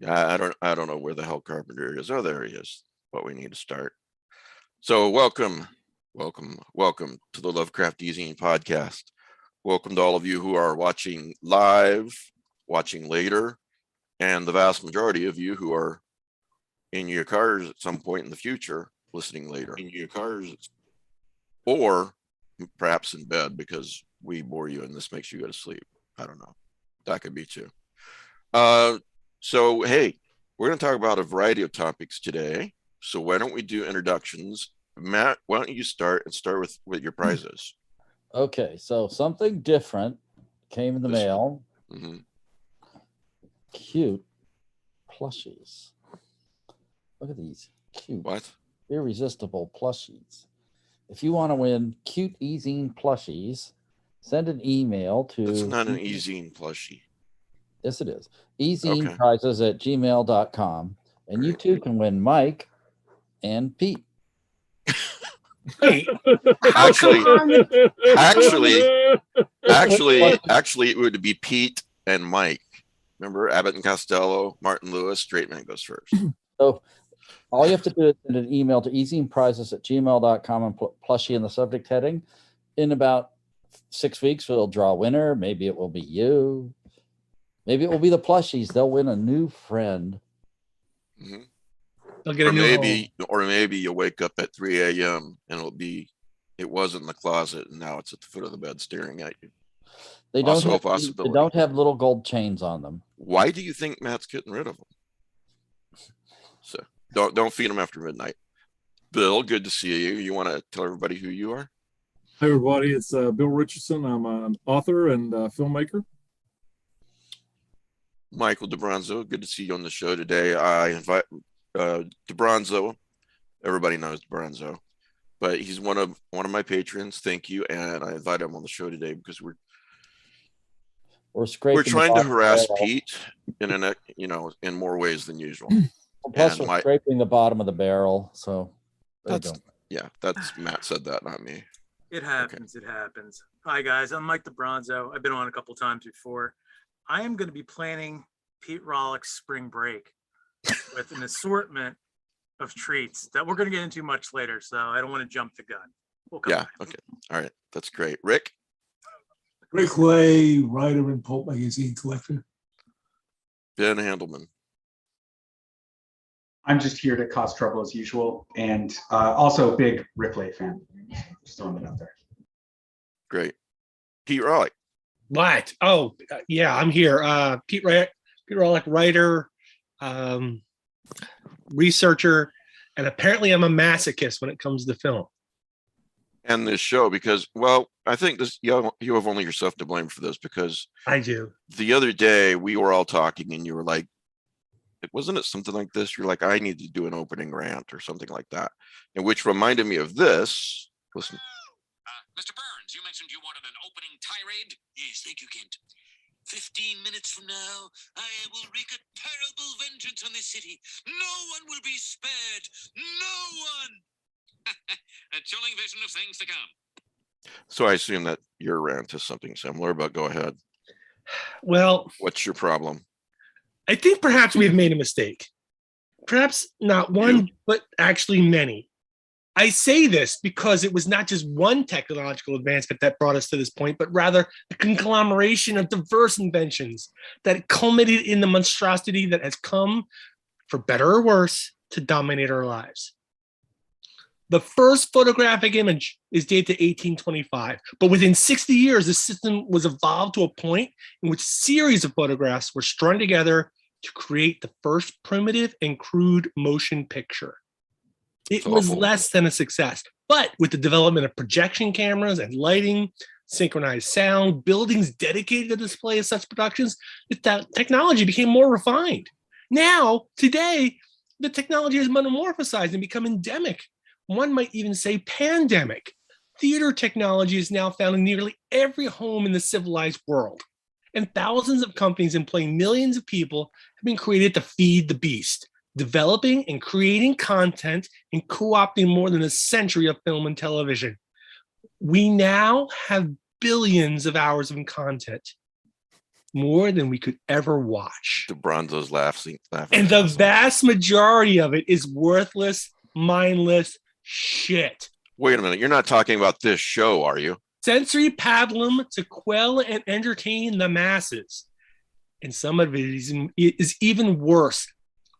Yeah, I don't know where the hell Carpenter is. Oh, there he is. But we need to start. So welcome to the Lovecraft eZine podcast. Welcome to all of you who are watching live, watching later, and the vast majority of you who are in your cars at some point in the future, listening later. In your cars, or perhaps in bed because we bore you and this makes you go to sleep. I don't know. That could be too. So, hey, we're going to talk about a variety of topics today. So why don't we do introductions? Matt, why don't you start with your prizes? Okay, so something different came in the mail. Mm-hmm. Cute plushies. Look at these cute, irresistible plushies. If you want to win cute eZine plushies, send an email to... It's not an eZine plushie. Yes, it is. eZine prizes at gmail.com. And you too can win Mike and Pete. actually, it would be Pete and Mike. Remember Abbott and Costello, Martin Lewis, straight man goes first. So all you have to do is send an email to eZinePrizes at gmail.com and put plushie in the subject heading. In about 6 weeks, we'll draw a winner. Maybe it will be you. Maybe it will be the plushies. They'll win a new friend. Mm-hmm. They'll get a new home. Or maybe you'll wake up at 3 a.m. and it was in the closet and now it's at the foot of the bed staring at you. They don't have little gold chains on them. Why do you think Matt's getting rid of them? So don't feed them after midnight. Bill, good to see you. You want to tell everybody who you are? Hi, everybody. It's Bill Richardson. I'm an author and filmmaker. Michael DeBronzo, good to see you on the show today. I invite DeBronzo. Everybody knows DeBronzo, but he's one of my patrons. Thank you, and I invite him on the show today because we're trying to harass Pete in more ways than usual. Well, plus, we're scraping the bottom of the barrel. So that's Matt said that, not me. It happens. Okay. It happens. Hi guys, I'm Mike DeBronzo. I've been on a couple times before. I am going to be planning Pete Rollick's spring break with an assortment of treats that we're going to get into much later. So I don't want to jump the gun. Okay. All right. That's great. Rick Lay, writer and pulp magazine collector. Ben Handelman. I'm just here to cause trouble as usual, and also a big Rick Lay fan. Just throwing it out there. Great. Pete Rollick. What? Oh, yeah, I'm here. Pete Rollick, writer, researcher, and apparently I'm a masochist when it comes to film. And this show, because, well, I think you have only yourself to blame for this, because I do. The other day we were all talking and you were like, wasn't it something like this? You're like, I need to do an opening rant or something like that. And which reminded me of this. Listen. Mr. Burns, you mentioned you wanted an opening tirade? Yes, thank you, Kent. 15 minutes from now, I will wreak a terrible vengeance on this city. No one will be spared. No one. A chilling vision of things to come. So I assume that your rant is something similar, but go ahead. Well, what's your problem? I think perhaps we've made a mistake. Perhaps not one, but actually many. I say this because it was not just one technological advancement that brought us to this point, but rather a conglomeration of diverse inventions that culminated in the monstrosity that has come, for better or worse, to dominate our lives. The first photographic image is dated to 1825, but within 60 years, the system was evolved to a point in which a series of photographs were strung together to create the first primitive and crude motion picture. It was less than a success, but with the development of projection cameras and lighting, synchronized sound, buildings dedicated to display of such productions, the technology became more refined. Now, today, the technology has metamorphosized and become endemic. One might even say pandemic. Theater technology is now found in nearly every home in the civilized world. And thousands of companies employing millions of people have been created to feed the beast, developing and creating content and co-opting more than a century of film and television. We now have billions of hours of content. more than we could ever watch. DeBronzo's laughing. And the vast majority of it is worthless, mindless shit. Wait a minute. You're not talking about this show, are you? Sensory pablum to quell and entertain the masses. And some of it is even worse.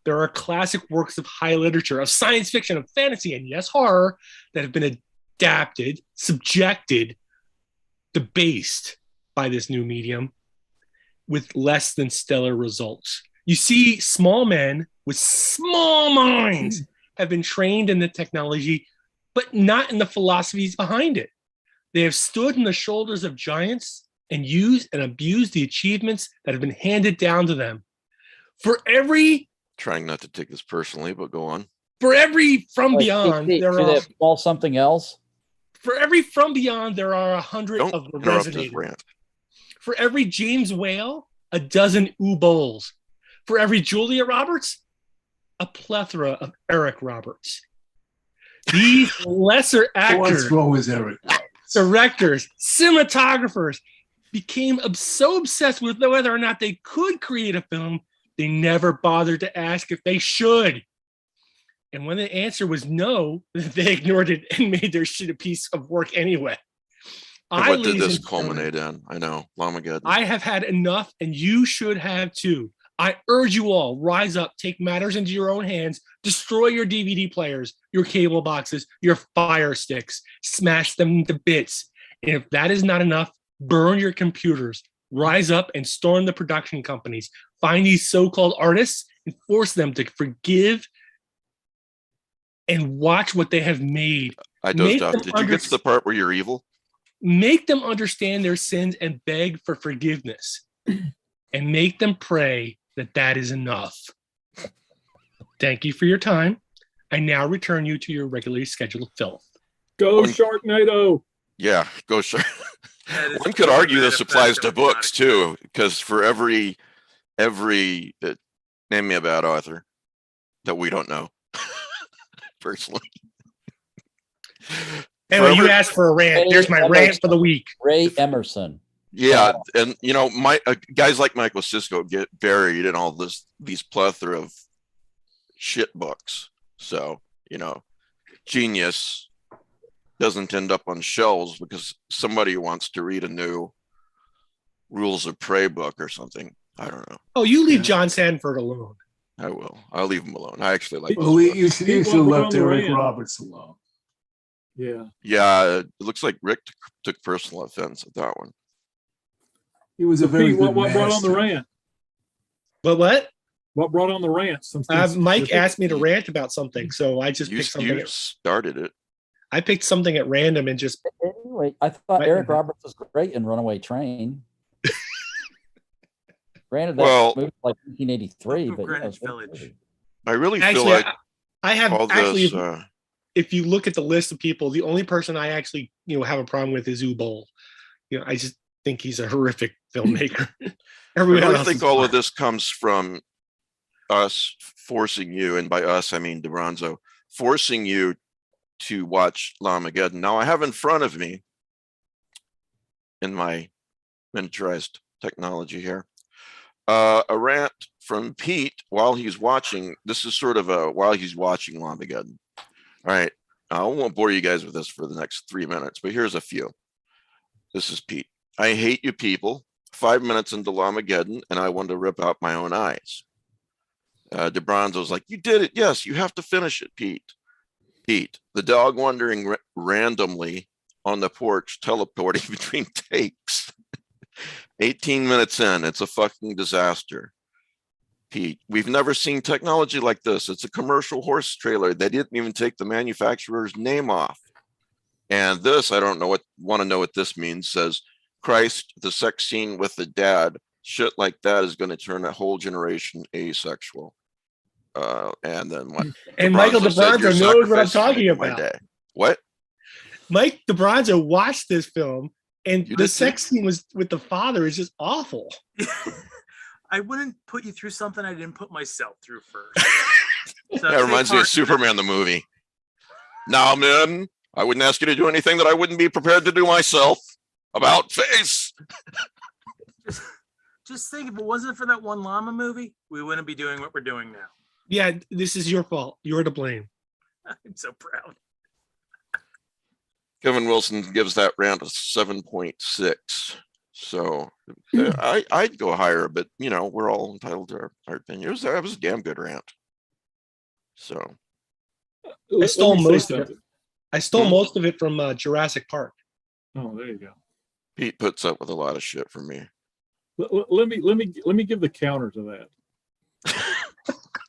There are classic works of high literature, of science fiction, of fantasy, and yes, horror, that have been adapted, subjected, debased by this new medium with less than stellar results. You see, small men with small minds have been trained in the technology, but not in the philosophies behind it. They have stood on the shoulders of giants and used and abused the achievements that have been handed down to them. For every Trying not to take this personally, but go on. For every From Beyond, there are small something else. For every From Beyond, there are 100 Don't of the interrupt his Resonators. rant. For every James Whale, a dozen Bowles. For every Julia Roberts, a plethora of Eric Roberts. These lesser actors, What's wrong with Eric? directors, cinematographers became so obsessed with whether or not they could create a film, they never bothered to ask if they should. And when the answer was no, they ignored it and made their shit a piece of work anyway. And what did this culminate in? I know, Lamageddon. I have had enough, and you should have too. I urge you all, rise up, take matters into your own hands, destroy your DVD players, your cable boxes, your Fire Sticks, smash them to bits. And if that is not enough, burn your computers, rise up and storm the production companies, find these so-called artists and force them to forgive and watch what they have made. I dozed off. Did you get to the part where you're evil? Make them understand their sins and beg for forgiveness, and make them pray that that is enough. Thank you for your time. I now return you to your regularly scheduled filth. Go Sharknado. Yeah, go Shark. That is One could argue very this applies to effective, books not a- too, because for every name me a bad author that we don't know personally. Anyway, you every- asked for a rant. There's my Ray rant for the week. Ray Emerson. Yeah, and you know, my guys like Michael Sisko get buried in all these plethora of shit books. So, you know, genius doesn't end up on shelves because somebody wants to read a new Rules of Prey book or something. I don't know. Oh, you leave John Sanford alone. I will. I'll leave him alone. I actually like. Well, those you books. should have left Eric Roberts alone. Yeah. Yeah, it looks like Rick took personal offense at that one. He was a very Pete, good what brought on the master. rant? But what? What brought on the rant? Mike asked me to rant about something, so I just You, picked something. you started it. I picked something at random and just. Anyway, I thought Right. Eric Roberts was great in Runaway Train. Granted, that Well- movie was like 1983, Up but from yeah, it was Greenwich very Village. good. I really feel Actually, like I have all actually. this. If you look at the list of people, the only person I actually have a problem with is Bowl. I just think he's a horrific filmmaker. I Everyone really else think is all fine. of this comes from us forcing you, and by us I mean DeBronzo, forcing you to watch Lamageddon. Now I have in front of me, in my miniaturized technology here, a rant from Pete while he's watching. This is sort of a while he's watching Lamageddon. All right, I won't bore you guys with this for the next 3 minutes, but here's a few. This is Pete. I hate you people. 5 minutes into Lamageddon, and I wanted to rip out my own eyes. DeBronzo's like, you did it. Yes, you have to finish it, Pete. Pete, the dog wandering randomly on the porch, teleporting between takes. 18 minutes in, it's a fucking disaster. Pete, we've never seen technology like this. It's a commercial horse trailer. They didn't even take the manufacturer's name off. And this, I don't know want to know what this means, says, Christ, the sex scene with the dad, shit like that is going to turn a whole generation asexual. And then what? And Michael said, "You're DeBronzo knows what I'm sacrificing talking my about. day." What? Mike DeBronzo watched this film, and You the did sex scene was with the father is just awful. I wouldn't put you through something I didn't put myself through first. So That reminds me of take heart. Superman the movie. Now, man, I wouldn't ask you to do anything that I wouldn't be prepared to do myself. About face. just think if it wasn't for that one llama movie, we wouldn't be doing what we're doing now. Yeah, this is your fault. You're to blame. I'm so proud. Kevin Wilson gives that rant a 7.6. So I'd go higher, but we're all entitled to our opinion. That was a damn good rant. So I stole Let me say most of it. something. I stole most of it from Jurassic Park. Oh, there you go. Pete puts up with a lot of shit from me. Let me give the counter to that.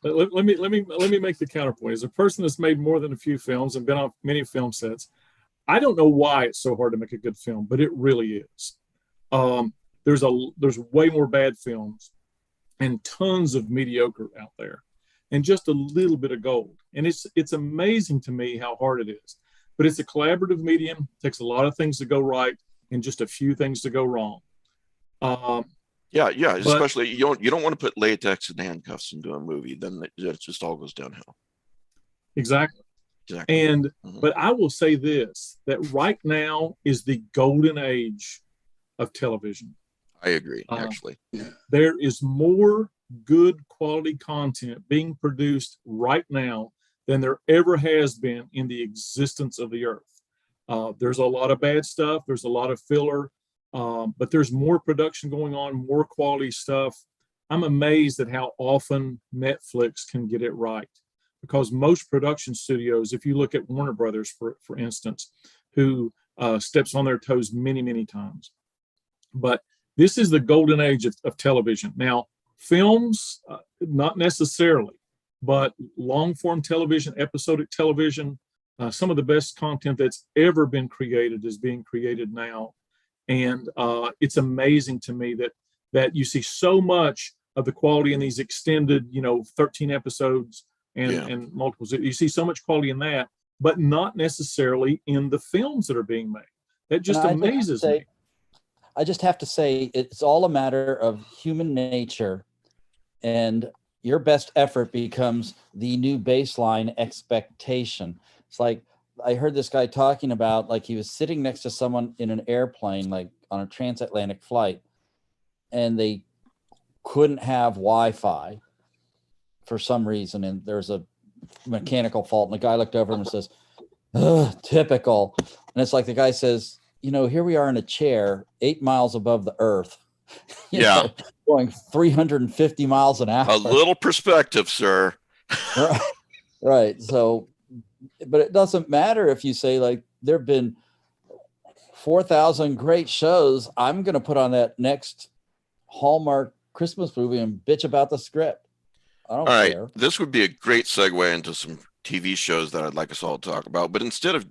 let me make the counterpoint. As a person that's made more than a few films and been on many film sets, I don't know why it's so hard to make a good film, but it really is. There's way more bad films and tons of mediocre out there, and just a little bit of gold. And it's amazing to me how hard it is. But it's a collaborative medium. It takes a lot of things to go right and just a few things to go wrong. Yeah. Especially you don't want to put latex and handcuffs into a movie, then it just all goes downhill. Exactly. And but I will say this, that right now is the golden age of television. I agree, actually. There is more good quality content being produced right now than there ever has been in the existence of the earth. There's a lot of bad stuff. There's a lot of filler, but there's more production going on, more quality stuff. I'm amazed at how often Netflix can get it right, because most production studios, if you look at Warner Brothers, for instance, who steps on their toes many, many times. But this is the golden age of television. Now, films, not necessarily, but long form television, episodic television, some of the best content that's ever been created is being created now. And it's amazing to me that you see so much of the quality in these extended, 13 episodes and multiples. You see so much quality in that, but not necessarily in the films that are being made. That just amazes me. I just have to say, it's all a matter of human nature, and your best effort becomes the new baseline expectation. It's like, I heard this guy talking about, like, he was sitting next to someone in an airplane, like on a transatlantic flight, and they couldn't have Wi-Fi for some reason. And there's a mechanical fault. And the guy looked over him and says, "Ugh, typical." And it's like the guy says, here we are in a chair 8 miles above the earth, going 350 miles an hour. A little perspective, sir. Right. So, but it doesn't matter if you say, like, there have been 4,000 great shows. I'm going to put on that next Hallmark Christmas movie and bitch about the script. I don't care. This would be a great segue into some TV shows that I'd like us all to talk about. But instead of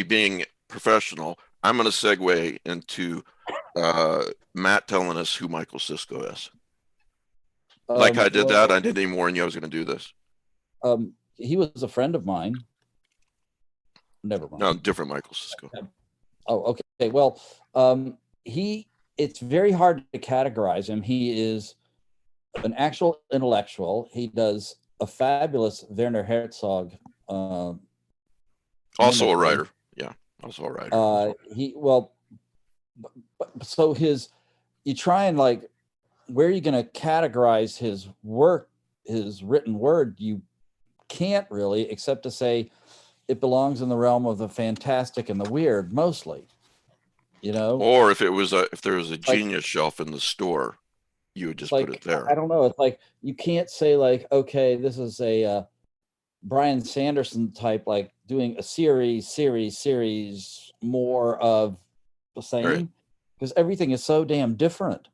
being professional, I'm going to segue into Matt telling us who Michael Sisko is. Like I did that. I didn't warn you I was going to do this. He was a friend of mine. Never mind. No, different Michael Sisko. Oh, okay. Well, it's very hard to categorize him. He is an actual intellectual. He does a fabulous Werner Herzog. Also a writer. Yeah, also a writer. So you try and, like, where are you going to categorize his work, his written word? You can't really, except to say it belongs in the realm of the fantastic and the weird, mostly. Or if there was a genius shelf in the store, you would just put it there. I don't know. It's like, you can't say, like, okay, this is a Brian Sanderson type, like, doing a series more of the same, because everything is so damn different.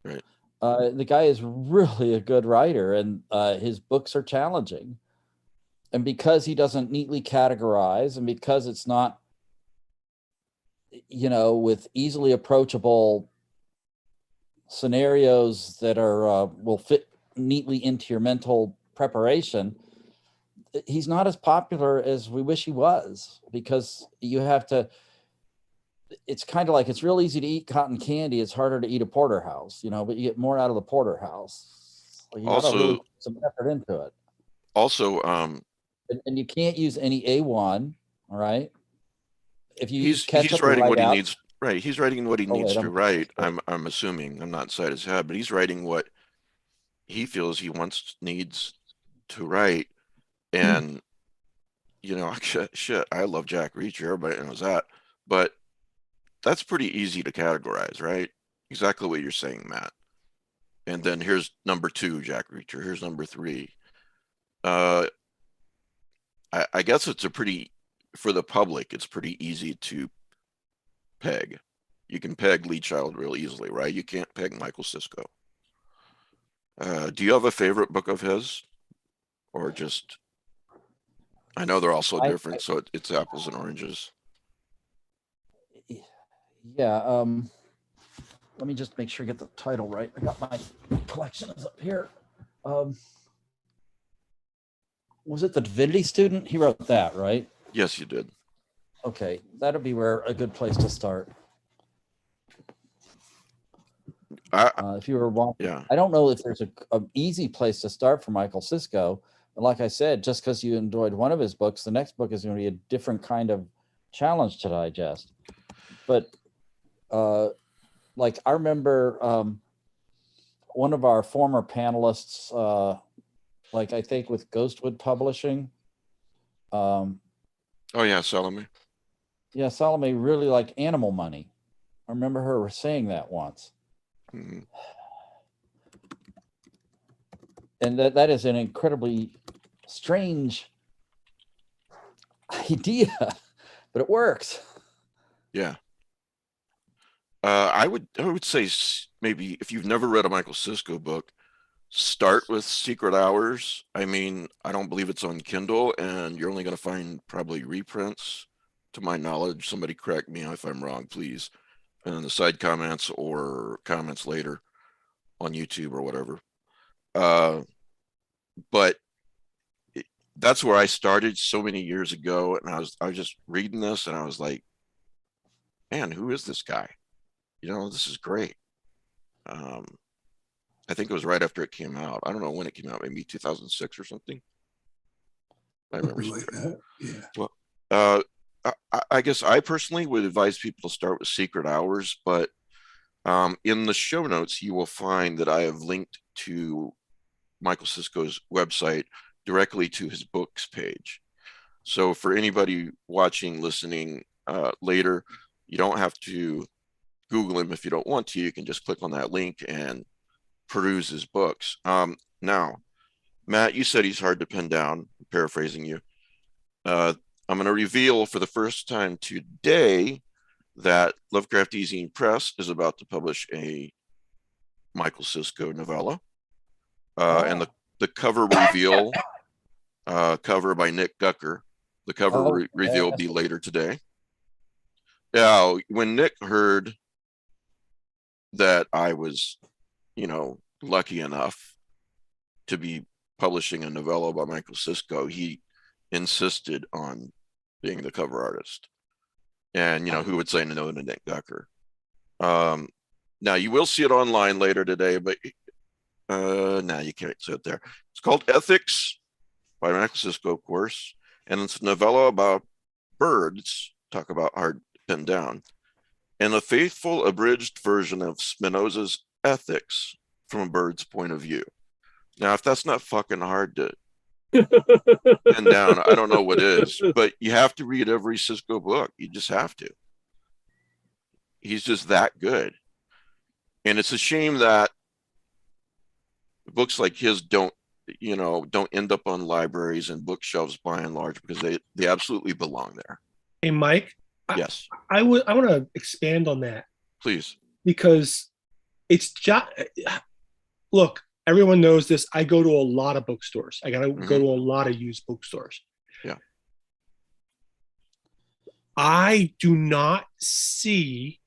Right. The guy is really a good writer, and his books are challenging. And because he doesn't neatly categorize, and because it's not, with easily approachable scenarios that are will fit neatly into your mental preparation, he's not as popular as we wish he was, because you have to, it's kind of like, it's real easy to eat cotton candy. It's harder to eat a porterhouse, but you get more out of the porterhouse. You gotta really put some effort into it. Also, and you can't use any A1, all right? If you he's writing what he needs. right. He's writing what he Oh, needs wait, to write. I'm assuming. I'm not inside his head, but he's writing what he feels he needs to write. And shit, I love Jack Reacher. Everybody knows that, but that's pretty easy to categorize, right? Exactly what you're saying, Matt. And then here's number 2, Jack Reacher. Here's number 3. I guess for the public, it's pretty easy to peg. You can peg Lee Child real easily, right? You can't peg Michael Sisko. Do you have a favorite book of his? Or just, I know they're all so different, so it's apples and oranges. Yeah. Let me just make sure I get the title right. I got my collection is up here. Was it The Divinity Student? He wrote that, right? Yes, you did. Okay, that'll be a good place to start. If you were walking, Yeah. I don't know if there's an easy place to start for Michael Sisko. And like I said, just because you enjoyed one of his books, the next book is going to be a different kind of challenge to digest. But like I remember one of our former panelists, like I think with Ghostwood Publishing. Oh yeah, Salome. Yeah, Salome really liked Animal Money. I remember her saying that once. Mm-hmm. And that is an incredibly strange idea, but it works. Yeah. I would say maybe if you've never read a Michael Sisko book, start with Secret Hours. I mean, I don't believe it's on Kindle, and you're only going to find probably reprints, to my knowledge. Somebody correct me if I'm wrong, please, in the side comments or comments later on YouTube or whatever. But that's where I started so many years ago, and I was just reading this, and I was like, man, who is this guy? This is great. I think it was right after it came out. I don't know when it came out, maybe 2006 or something. I remember like that. Yeah. Well, I guess I personally would advise people to start with Secret Hours, but in the show notes, you will find that I have linked to Michael Sisko's website directly to his books page. So for anybody watching, listening later, you don't have to Google him if you don't want to. You can just click on that link and peruse his books. Now, Matt, you said he's hard to pin down. I'm paraphrasing you. I'm going to reveal for the first time today that Lovecraft eZine Press is about to publish a Michael Sisko novella. And the cover reveal, cover by Nick Gucker. The cover reveal will be later today. Now, when Nick heard that I was, lucky enough to be publishing a novella by Michael Sisko, he insisted on being the cover artist. And, who would say no to Nick Gucker? Now, you will see it online later today, but now you can't see it there. It's called Ethics by Michael Sisko, of course. And it's a novella about birds, talk about hard to pin down, and a faithful abridged version of Spinoza's Ethics from a bird's point of view. Now, if that's not fucking hard to pin down, I don't know what is, but you have to read every Sisko book. You just have to. He's just that good. And it's a shame that books like his don't end up on libraries and bookshelves by and large, because they absolutely belong there. Hey, Mike. Yes. I want to expand on that. Please. Because it's just, look, everyone knows this. I go to a lot of bookstores. I got to go to a lot of used bookstores. Yeah. I do not see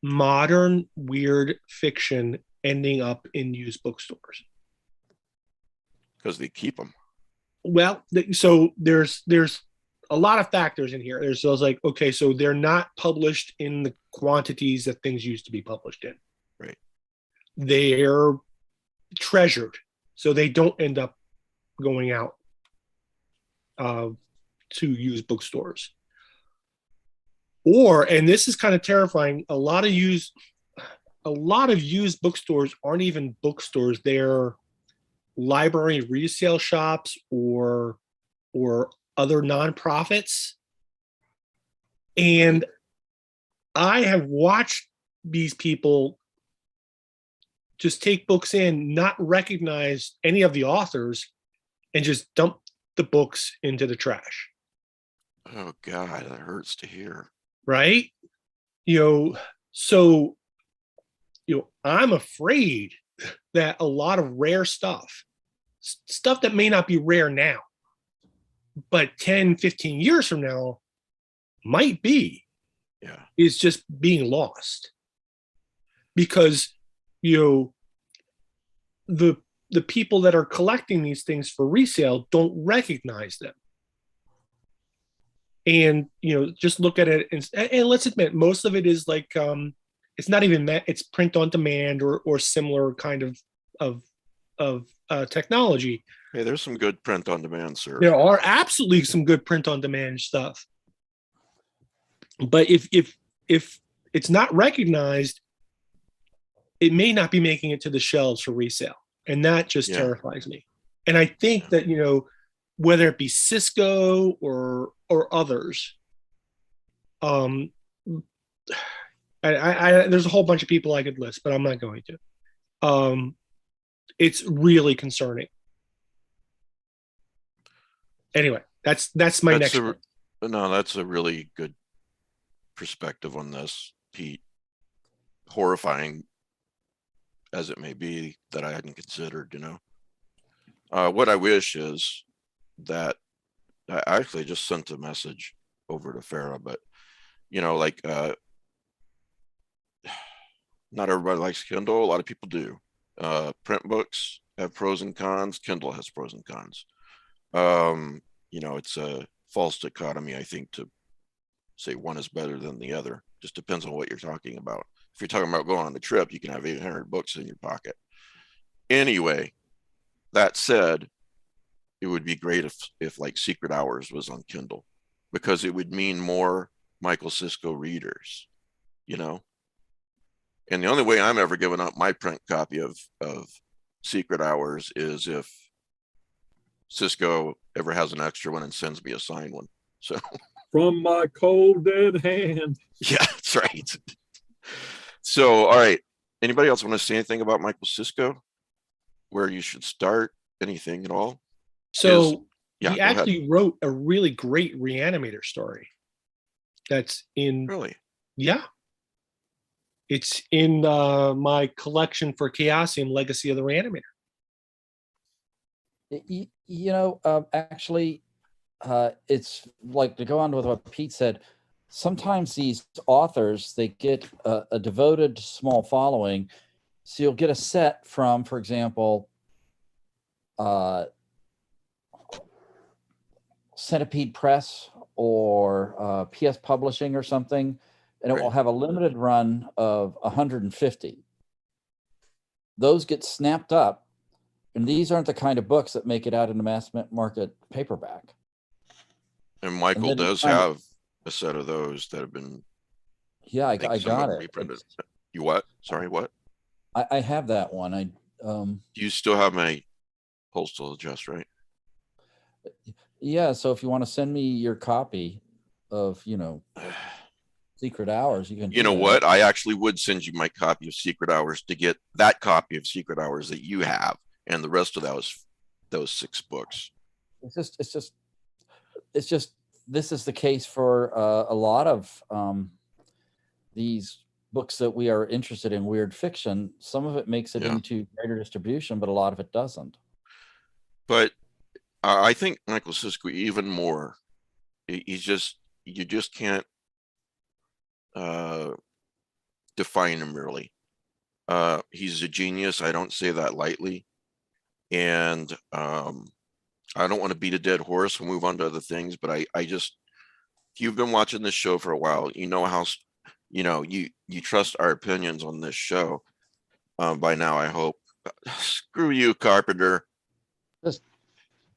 modern weird fiction ending up in used bookstores. Because they keep them. Well, so there's a lot of factors in here. So I was like, okay, so they're not published in the quantities that things used to be published in. Right. They're treasured, so they don't end up going out to use bookstores. Or, and this is kind of terrifying, a lot of used bookstores aren't even bookstores. They're library resale shops or other nonprofits. And I have watched these people just take books in, not recognize any of the authors, and just dump the books into the trash. Oh God, that hurts to hear. Right? So I'm afraid that a lot of rare stuff that may not be rare now, but 10, 15 years from now might be, is just being lost. Because, the people that are collecting these things for resale don't recognize them. And, just look at it and let's admit, most of it is like, it's not even that, it's print on demand or similar kind of technology. Hey, there's some good print on demand, sir. There are absolutely some good print on demand stuff. But if it's not recognized, it may not be making it to the shelves for resale. And that just terrifies me. And I think that, whether it be Cisco or others, there's a whole bunch of people I could list, but I'm not going to. It's really concerning. Anyway, that's my next one. No, that's a really good perspective on this, Pete. Horrifying as it may be, that I hadn't considered, what I wish is that I actually just sent a message over to Farah, but not everybody likes Kindle. A lot of people do. Print books have pros and cons. Kindle has pros and cons. It's a false dichotomy, I think, to say one is better than the other. Just depends on what you're talking about. If you're talking about going on a trip, you can have 800 books in your pocket. Anyway, that said, it would be great if like Secret Hours was on Kindle, because it would mean more Michael Cisco readers, And the only way I'm ever giving up my print copy of Secret Hours is if Cisco ever has an extra one and sends me a signed one. So from my cold dead hand. Yeah, that's right. So, all right. Anybody else want to say anything about Michael Cisco? Where you should start? Anything at all? So he actually wrote a really great Reanimator story. That's in. Really? Yeah. It's in my collection for Chaosium Legacy of the Reanimator. Actually, it's like, to go on with what Pete said, sometimes these authors, they get a devoted small following. So you'll get a set from, for example, Centipede Press or PS Publishing or something, and it will have a limited run of 150. Those get snapped up, and these aren't the kind of books that make it out in the mass market paperback. And Michael does have a set of those that have been. Yeah, I got it. Reprinted. You what? Sorry, what? I have that one. You still have my postal address, right? Yeah. So if you want to send me your copy of, Secret Hours, you can. You know what? I actually would send you my copy of Secret Hours to get that copy of Secret Hours that you have, and the rest of those 6 books. It's just this is the case for a lot of these books that we are interested in, weird fiction. Some of it makes it into greater distribution, but a lot of it doesn't. But I think Michael Cisco even more. You just can't define him really. He's a genius. I don't say that lightly. And I don't want to beat a dead horse and move on to other things, but I just, if you've been watching this show for a while, you know how, you trust our opinions on this show by now, I hope. Screw you, Carpenter.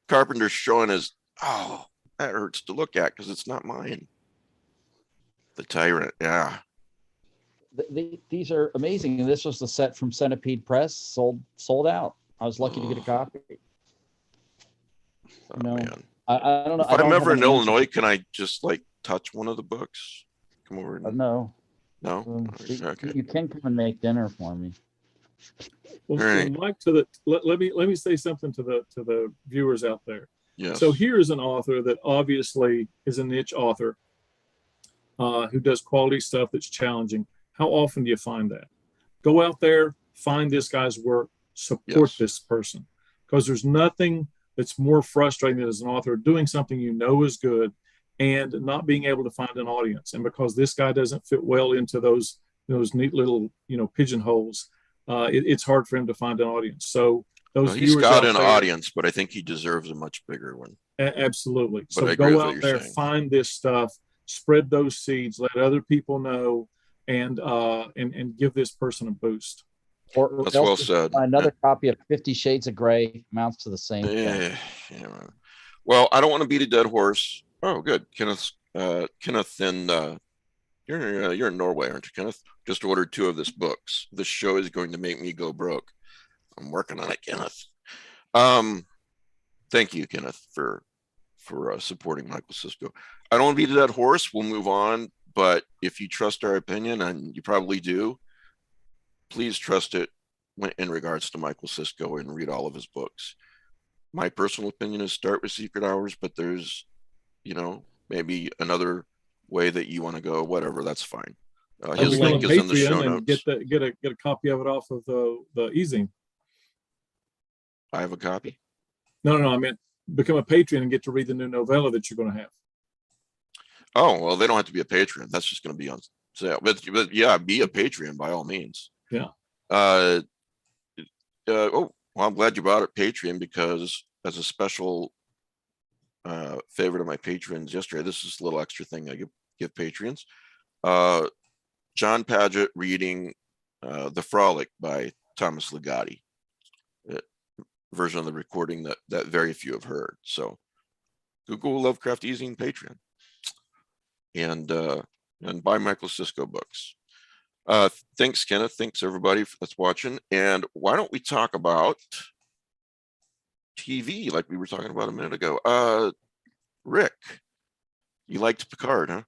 Carpenter's showing his, that hurts to look at because it's not mine. The Tyrant. Yeah. These are amazing. And this was the set from Centipede Press, sold out. I was lucky to get a copy. Oh, You know, man. I don't know. If I don't I'm have ever in any answers. Illinois, can I just like touch one of the books? Come over. And... No. No. Okay. You can come and make dinner for me. Well, All right. Mike, let me say something to the viewers out there. Yes. So here's an author that obviously is a niche author who does quality stuff that's challenging. How often do you find that? Go out there, find this guy's work, support this person, because there's nothing that's more frustrating as an author doing something you know is good and not being able to find an audience. And because this guy doesn't fit well into those neat little pigeonholes, it's hard for him to find an audience. So those he's viewers got out an there, audience, but I think he deserves a much bigger one. Absolutely. But So I agree go with what out you're there, saying. find this stuff, spread those seeds, let other people know, and give this person a boost. Or That's else well just said. buy another copy of 50 Shades of Grey, amounts to the same thing. Yeah. Well, I don't want to beat a dead horse. Oh, good. Kenneth and you're in Norway, aren't you, Kenneth? Just ordered 2 of his books. This show is going to make me go broke. I'm working on it, Kenneth. Thank you, Kenneth, for supporting Michael Sisko. I don't want to beat a dead horse. We'll move on. But if you trust our opinion, and you probably do, please trust it in regards to Michael Sisko and read all of his books. My personal opinion is start with Secret Hours, but there's, maybe another way that you want to go. Whatever, that's fine. His link is in the show and notes. get a copy of it off of the eZine. I have a copy. No, I meant become a patron and get to read the new novella that you're going to have. Oh, well, they don't have to be a patron. That's just going to be on sale. But yeah, be a Patreon by all means. Yeah. Oh, well, I'm glad you brought up Patreon, because as a special favorite of my patrons yesterday, this is a little extra thing I give patrons. John Paget reading The Frolic by Thomas Ligotti, version of the recording that very few have heard. So Google Lovecraft eZine Patreon and buy Michael Sisko books. Thanks, Kenneth. Thanks, everybody that's watching. And why don't we talk about TV like we were talking about a minute ago? Rick, you liked Picard, huh?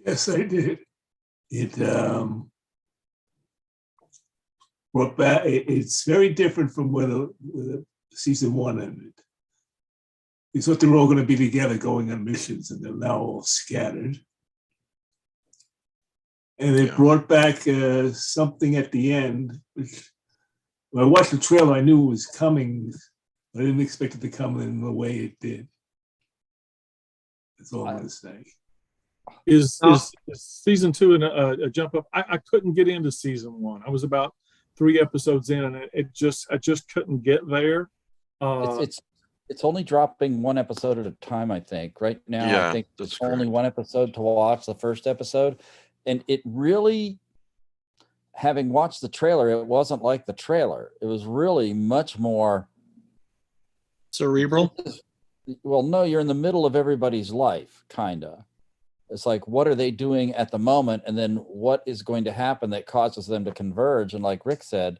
Yes, I did. It brought back. It's very different from where the season 1 ended. We thought they were all going to be together going on missions, and they're now all scattered. And it brought back something at the end, which when I watched the trailer, I knew it was coming. I didn't expect it to come in the way it did. That's all I'm going to say. Is season 2 a jump up? I couldn't get into season 1. I was about 3 episodes in, and I just couldn't get there. It's only dropping 1 episode at a time, I think. Right now, I think it's only 1 episode to watch, the first episode. And it really, having watched the trailer, it wasn't like the trailer. It was really much more cerebral. Well, no, you're in the middle of everybody's life, kind of. It's like, what are they doing at the moment? And then what is going to happen that causes them to converge? And like Rick said,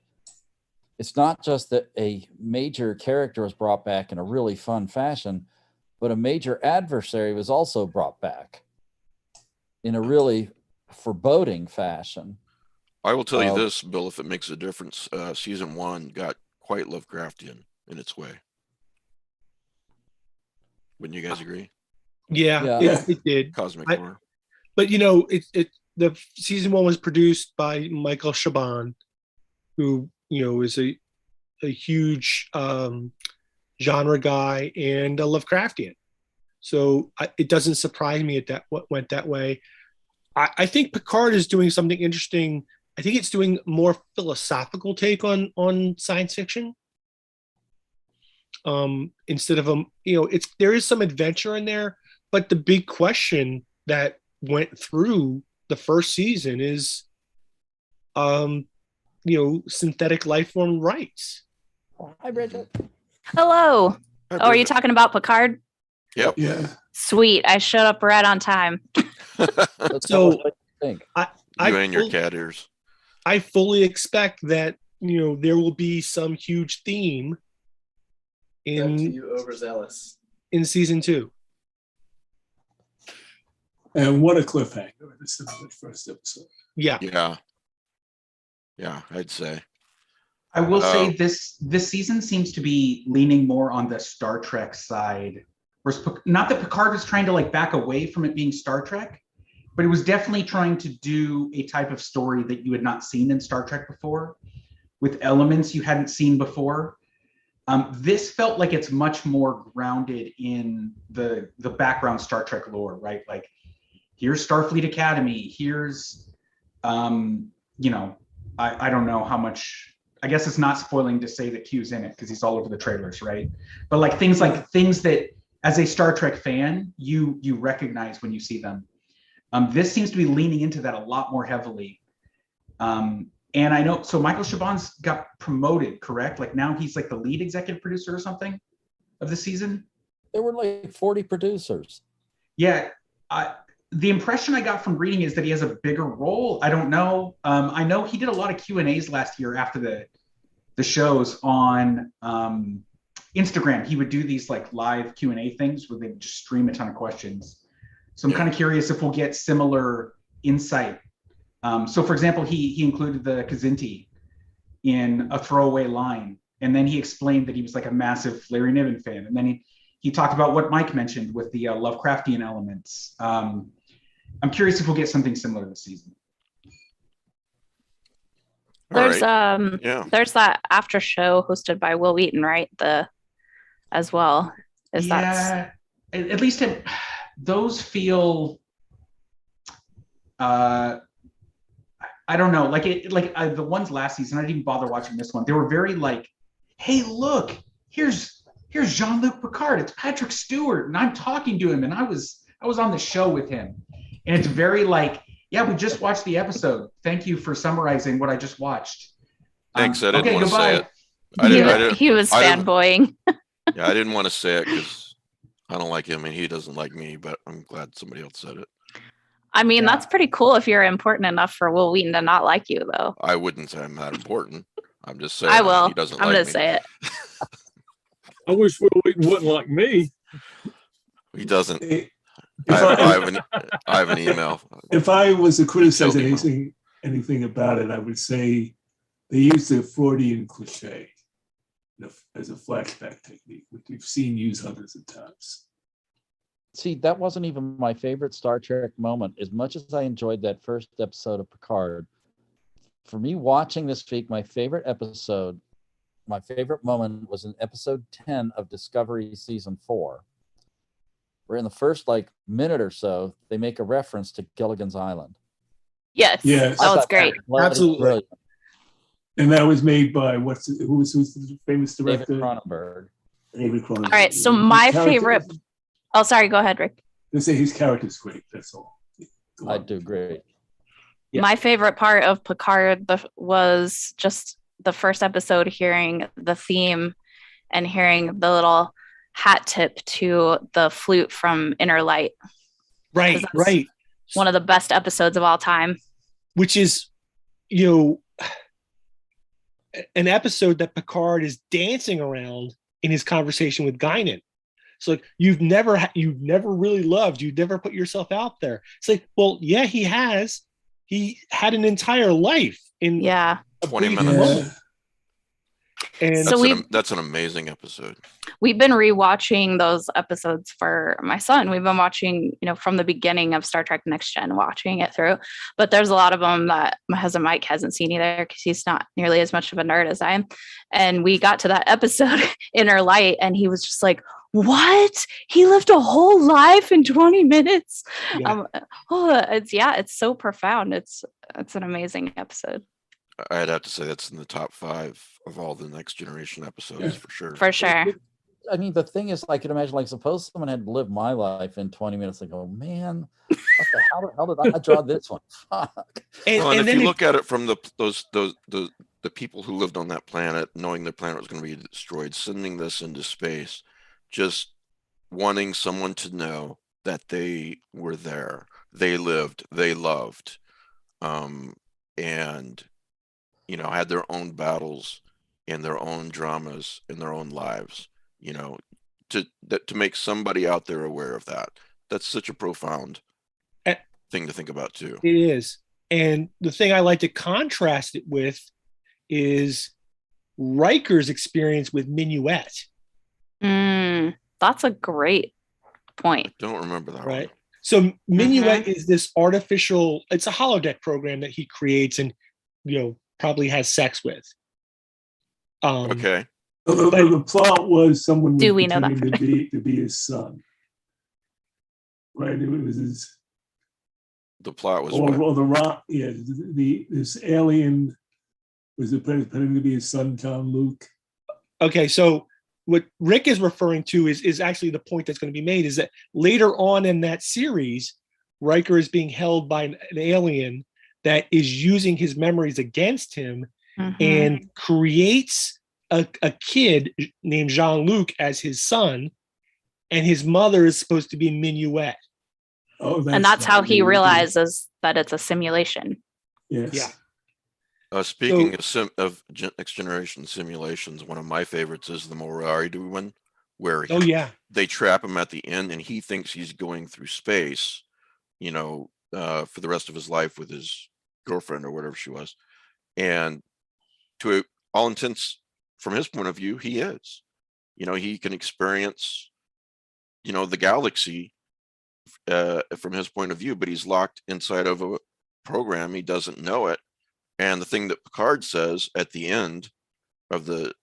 it's not just that a major character was brought back in a really fun fashion, but a major adversary was also brought back in a really foreboding fashion. I will tell you this, Bill, if it makes a difference, season 1 got quite Lovecraftian in its way. Wouldn't you guys agree? Yeah. It did. Cosmic horror. But the season 1 was produced by Michael Chabon, who is a huge genre guy and a Lovecraftian. So it doesn't surprise me that what went that way. I think Picard is doing something interesting. I think it's doing more philosophical take on science fiction. Instead of there is some adventure in there, but the big question that went through the first season is, synthetic life form rights. Hi, Bridget. Hello. Are you talking about Picard? Yep. Yeah. Sweet. I showed up right on time. Let's tell us So what you think. You and your full- cat ears. I fully expect that there will be some huge theme Back to in you overzealous. season 2. And what a cliffhanger. This is the first episode. Yeah. Yeah, I'd say. I will say this season seems to be leaning more on the Star Trek side. Not that Picard was trying to like back away from it being Star Trek, but it was definitely trying to do a type of story that you had not seen in Star Trek before, with elements you hadn't seen before. This felt like it's much more grounded in the background Star Trek lore, right? Like, here's Starfleet Academy. Here's, I don't know how much. I guess it's not spoiling to say that Q's in it because he's all over the trailers, right? But like things that as a Star Trek fan, you recognize when you see them. This seems to be leaning into that a lot more heavily. And I know, so Michael Chabon's got promoted, correct? Like now he's like the lead executive producer or something of the season. There were like 40 producers. Yeah. The impression I got from reading is that he has a bigger role. I don't know. I know he did a lot of Q&As last year after the shows on Instagram. He would do these like live Q&A things where they would just stream a ton of questions. So I'm kind of curious if we'll get similar insight. So for example, he included the Kazinti in a throwaway line. And then he explained that he was like a massive Larry Niven fan. And then he talked about what Mike mentioned with the Lovecraftian elements. I'm curious if we'll get something similar this season. All There's right. there's that after show hosted by Will Wheaton, right? As well. At least those feel I don't know, the ones last season, I didn't even bother watching this one. They were very like, hey, look, here's Jean-Luc Picard, it's Patrick Stewart, and I'm talking to him, and I was on the show with him. And it's very like, yeah, we just watched the episode. Thank you for summarizing what I just watched. Thanks. I didn't want to say it. He was fanboying. Yeah, I didn't want to say it because I don't like him and he doesn't like me, but I'm glad somebody else said it. I mean, that's pretty cool if you're important enough for Will Wheaton to not like you, though. I wouldn't say I'm that important. I'm just saying I will. he doesn't I'm like going me. to say it. I wish Will Wheaton wasn't like me. He doesn't. I have an email. If I was to criticize Joking. anything about it, I would say they used the Freudian cliche as a flashback technique, which we've seen used hundreds of times. See, that wasn't even my favorite Star Trek moment. As much as I enjoyed that first episode of Picard, for me watching this week, my favorite moment was in episode 10 of Discovery season 4. Where in the first minute or so, they make a reference to Gilligan's Island. Yes. That was great. Absolutely. Brilliant. And that was made by who's the famous director? David Cronenberg. David Cronenberg. All right. So my favorite. Oh, sorry. Go ahead, Rick. They say his character's great. That's all. I do great. Yeah. My favorite part of Picard was just the first episode, hearing the theme and hearing the little hat tip to the flute from Inner Light. Right. One of the best episodes of all time. Which is, an episode that Picard is dancing around in his conversation with Guinan. It's like, you've never really loved, you've never put yourself out there. It's like, well, yeah, he has. He had an entire life in 20 minutes. Yeah. And That's an amazing episode. We've been rewatching those episodes for my son. We've been watching, from the beginning of Star Trek Next Gen, watching it through. But there's a lot of them that my husband Mike hasn't seen either because he's not nearly as much of a nerd as I am. And we got to that episode, Inner Light, and he was just like, what? He lived a whole life in 20 minutes? Yeah. It's so profound. It's an amazing episode. I'd have to say that's in the top 5 of all the Next Generation episodes for sure. For sure. I mean, the thing is, I could imagine, suppose someone had lived my life in 20 minutes and go, man, what the hell did I draw this one? Fuck. And if you look at it from the people who lived on that planet, knowing their planet was going to be destroyed, sending this into space, just wanting someone to know that they were there, they lived, they loved, and had their own battles and their own dramas in their own lives. To make somebody out there aware of that. That's such a profound thing to think about too. It is. And the thing I like to contrast it with is Riker's experience with Minuet. That's a great point. I don't remember that right. one. So Minuet is this artificial, it's a holodeck program that he creates and, probably has sex with. Okay. The plot was someone was Do we know that pretending to be his son. Right? It was his. The plot was this alien was pretending to be his son, John Luke. Okay, so what Rick is referring to is actually the point that's going to be made is that later on in that series, Riker is being held by an alien that is using his memories against him and creates a kid named Jean-Luc as his son, and his mother is supposed to be Minuet. And that's how he realizes that it's a simulation. Yes. Yeah. Speaking of Next Generation simulations, one of my favorites is the Moriarty one, where they trap him at the end, and he thinks he's going through space, for the rest of his life with his girlfriend or whatever she was, and to all intents, from his point of view, he is. He can experience, the galaxy from his point of view, but he's locked inside of a program. He doesn't know it. And the thing that Picard says at the end of the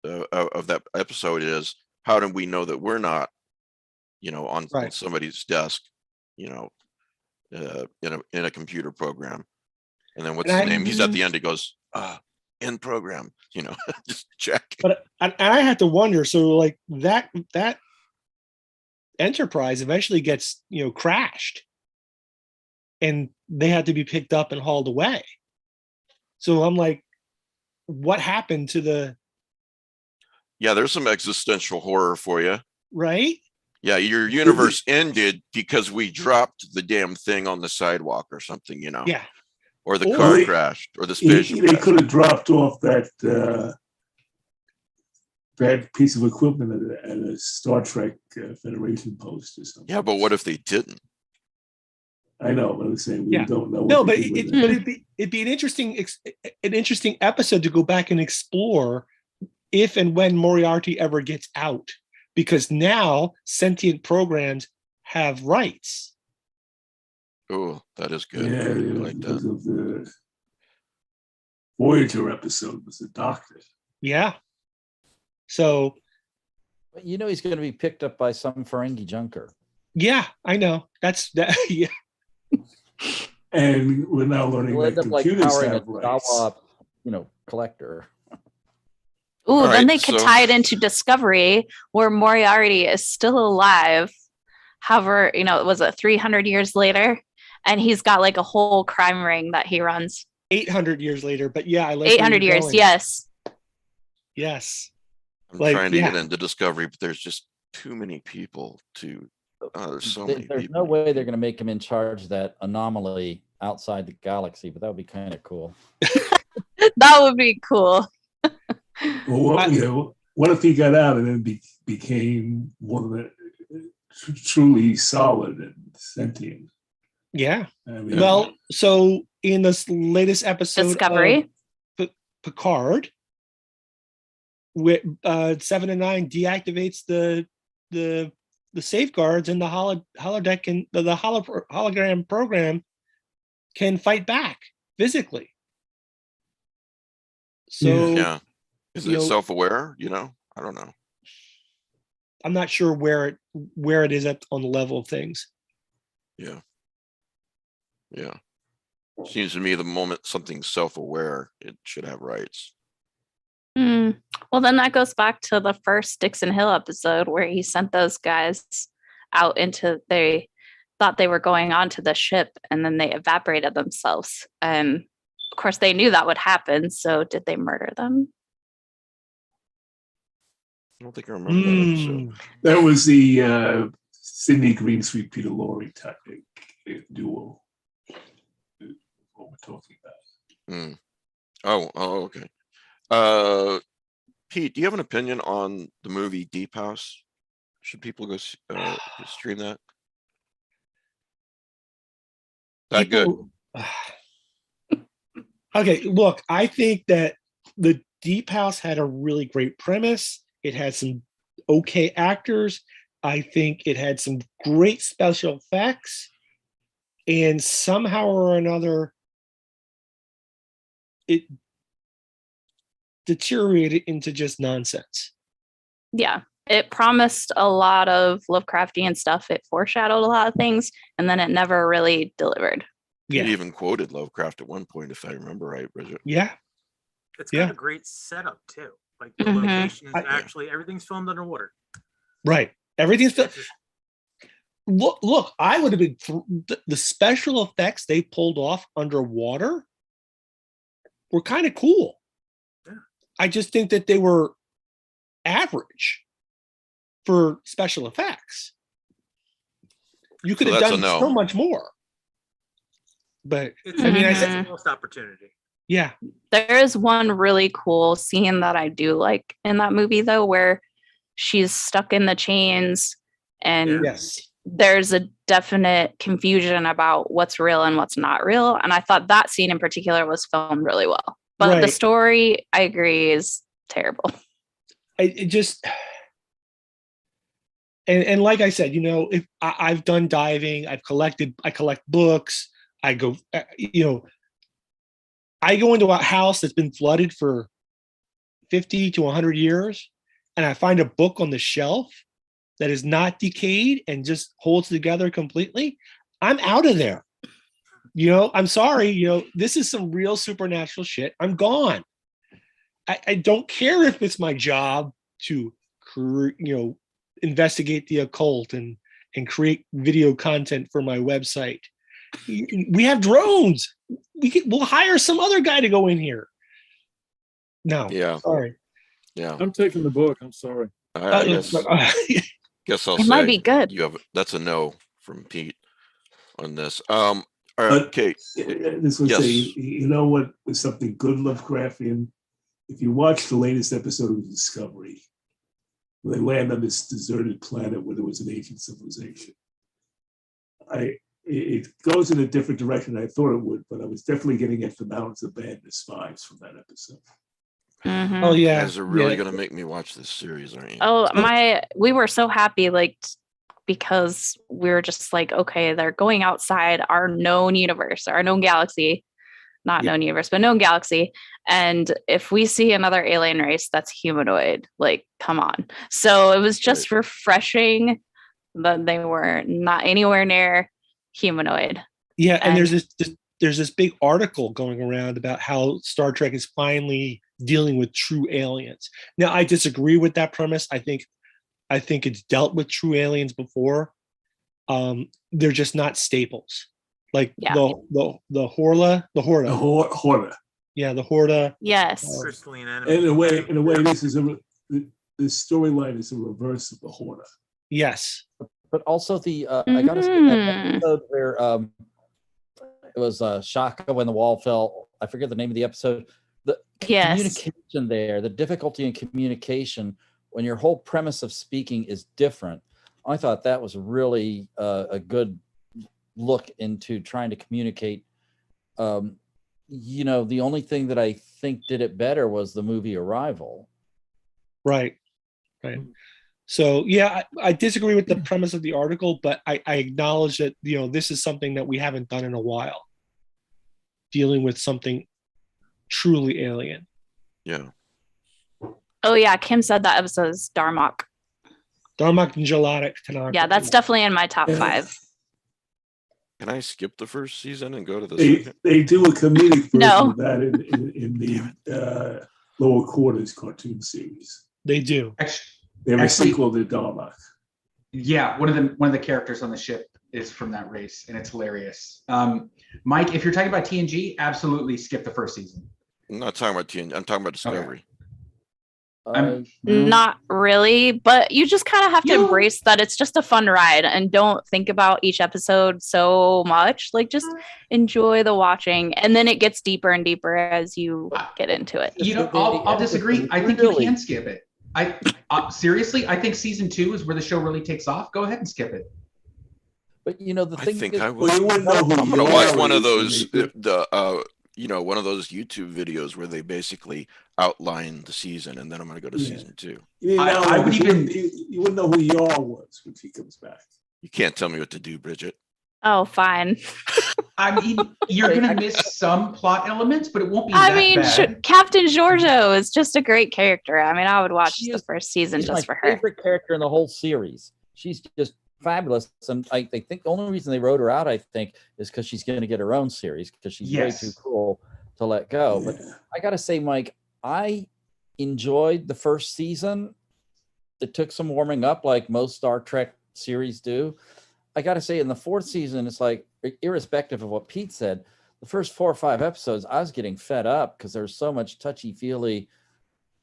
of that episode is, how do we know that we're not, on somebody's desk, in a computer program? And then what's his name? He's at the end. He goes, in program, just check. But I had to wonder. So like that Enterprise eventually gets crashed, and they had to be picked up and hauled away. So I'm like, what happened to the? Yeah, there's some existential horror for you, right? Yeah, your universe ended because we dropped the damn thing on the sidewalk or something, Yeah. Or the car crashed, or the spaceship. They could have dropped off that piece of equipment at a Star Trek Federation post or something. Yeah, but what if they didn't? I know, but I'm saying we don't know. No, but it'd be an interesting episode to go back and explore if and when Moriarty ever gets out, because now sentient programs have rights. Oh, that is good. Yeah, I like because that. of the Voyager episode was the doctor. Yeah. So, he's going to be picked up by some Ferengi junker. Yeah, I know. That's that. Yeah. And we're now learning that computers have rights. Java, collector. Ooh, then they could tie it into Discovery, where Moriarty is still alive. However, was it 300 years later? And he's got like a whole crime ring that he runs. 800 years later, but yeah, I like 800 years, going. yes. Yes. I'm trying to get into Discovery, but there's just too many people to. There's so many people. There's no way they're going to make him in charge of that anomaly outside the galaxy, but that would be kind of cool. That would be cool. Well, what if he got out and then became one of the truly solid and sentient? Yeah. Well, so in this latest episode Discovery of Picard, with 7 and 9 deactivates the safeguards, and the holodeck and the hologram program can fight back physically. So is it self-aware? I don't know. I'm not sure where it is on the level of things. Yeah. Seems to me the moment something's self-aware, it should have rights. Well, then that goes back to the first Dixon Hill episode where he sent those guys out they thought they were going onto the ship, and then they evaporated themselves. And of course they knew that would happen. So did they murder them? I don't think I remember that episode. That was the Sidney Greenstreet, Peter Lorre tactic. duo. What we're talking about. Hmm. Oh, okay. Pete, do you have an opinion on the movie Deep House? Should people go stream that? That good? People- Okay, look, I think that the Deep House had a really great premise. It had some okay actors. I think it had some great special effects. And somehow or another, it deteriorated into just nonsense. Yeah. It promised a lot of Lovecraftian stuff. It foreshadowed a lot of things, and then it never really delivered. You Yeah. even quoted Lovecraft at one point, if I remember right, Bridget. Yeah. It's got Yeah. a great setup too. Like the Mhm. location is I- actually everything's filmed underwater. Right. Everything's It's just- look, I would have been the special effects they pulled off underwater were kind of cool. Yeah. I just think that they were average for special effects. You could So have that's a done no. so much more. But It's I mean, I it's said, a lost opportunity. yeah, There is one really cool scene that I do like in that movie, though, where she's stuck in the chains and Yeah. yes, there's a definite confusion about what's real and what's not real. And I thought that scene in particular was filmed really well. But the Right. story, I agree, is terrible. it just and like I said, if I've done diving, I collect books. I go, I go into a house that's been flooded for 50 to 100 years, and I find a book on the shelf that is not decayed and just holds together completely. I'm out of there. I'm sorry. This is some real supernatural shit. I'm gone. I don't care if it's my job to, investigate the occult and create video content for my website. We have drones. We'll hire some other guy to go in here. No, Yeah. sorry. Yeah. I'm taking the book. I'm sorry. I guess I'll It say might be good. that's a no from Pete on this. But- Okay. This would Yes. say, you know what was something good Lovecraftian? If you watch the latest episode of Discovery, they land on this deserted planet where there was an ancient civilization. It goes in a different direction than I thought it would, but I was definitely getting at the Mountains of Madness vibes from that episode. Mhm. Oh You yeah, guys are really yeah. going to make me watch this series, aren't you? Oh, we were so happy, because we were just like, okay, they're going outside our known universe, our known galaxy, not Yeah. known universe, but known galaxy. And if we see another alien race that's humanoid, come on. So it was just refreshing that they were not anywhere near humanoid. Yeah, and And- there's this big article going around about how Star Trek is finally dealing with true aliens. Now, I disagree with that premise. I think it's dealt with true aliens before. They're just not staples. Like Yeah. the Horla, The Horda. yeah, the Horda. Yes. Crystalline And enemy. in a way, this storyline is a reverse of the Horda. Yes, But also I gotta say that episode where it was Shaka when the wall fell. I forget the name of the episode. The Yes. communication there, the difficulty in communication when your whole premise of speaking is different. I thought that was really a good look into trying to communicate. The only thing that I think did it better was the movie Arrival. right. So yeah, I disagree with the premise of the article, but I acknowledge that this is something that we haven't done in a while, dealing with something truly alien. Yeah. Oh yeah, Kim said that episode is Darmok. Darmok and Jaladic Tanaka. Yeah, that's definitely in my top 5. Can I skip the first season and go to the They, second? they do a comedic version No. of that in the Lower Quarters cartoon series. They do. They have a Actually- sequel to Darmok. Yeah, one of the characters on the ship is from that race, and it's hilarious. Mike, if you're talking about TNG, absolutely skip the first season. I'm not talking about TNG. I'm talking about Discovery. Not really, but you just kind of have to embrace that it's just a fun ride and don't think about each episode so much. Like, just enjoy the watching, and then it gets deeper and deeper as you get into it. I'll disagree. I think you can skip it. Seriously, I think season 2 is where the show really takes off. Go ahead and skip it. But the thing I think is, I will. I'm gonna watch one of those one of those YouTube videos where they basically outline the season, and then I'm gonna go to season 2. You wouldn't know who Yar was when she comes back. You can't tell me what to do, Bridget. Oh, fine. I mean, you're gonna miss some plot elements, but it won't be bad. Captain Giorgio is just a great character. I mean, I would watch the first season just for her. My favorite character in the whole series. She's just fabulous, and I think the only reason they wrote her out, I think, is because she's going to get her own series because she's way too cool to let go. But I gotta say, Mike, I enjoyed the first season. It took some warming up, like most Star Trek series do. I gotta say, in the 4th season, it's like, irrespective of what Pete said, the first 4 or 5 episodes, I was getting fed up because there's so much touchy-feely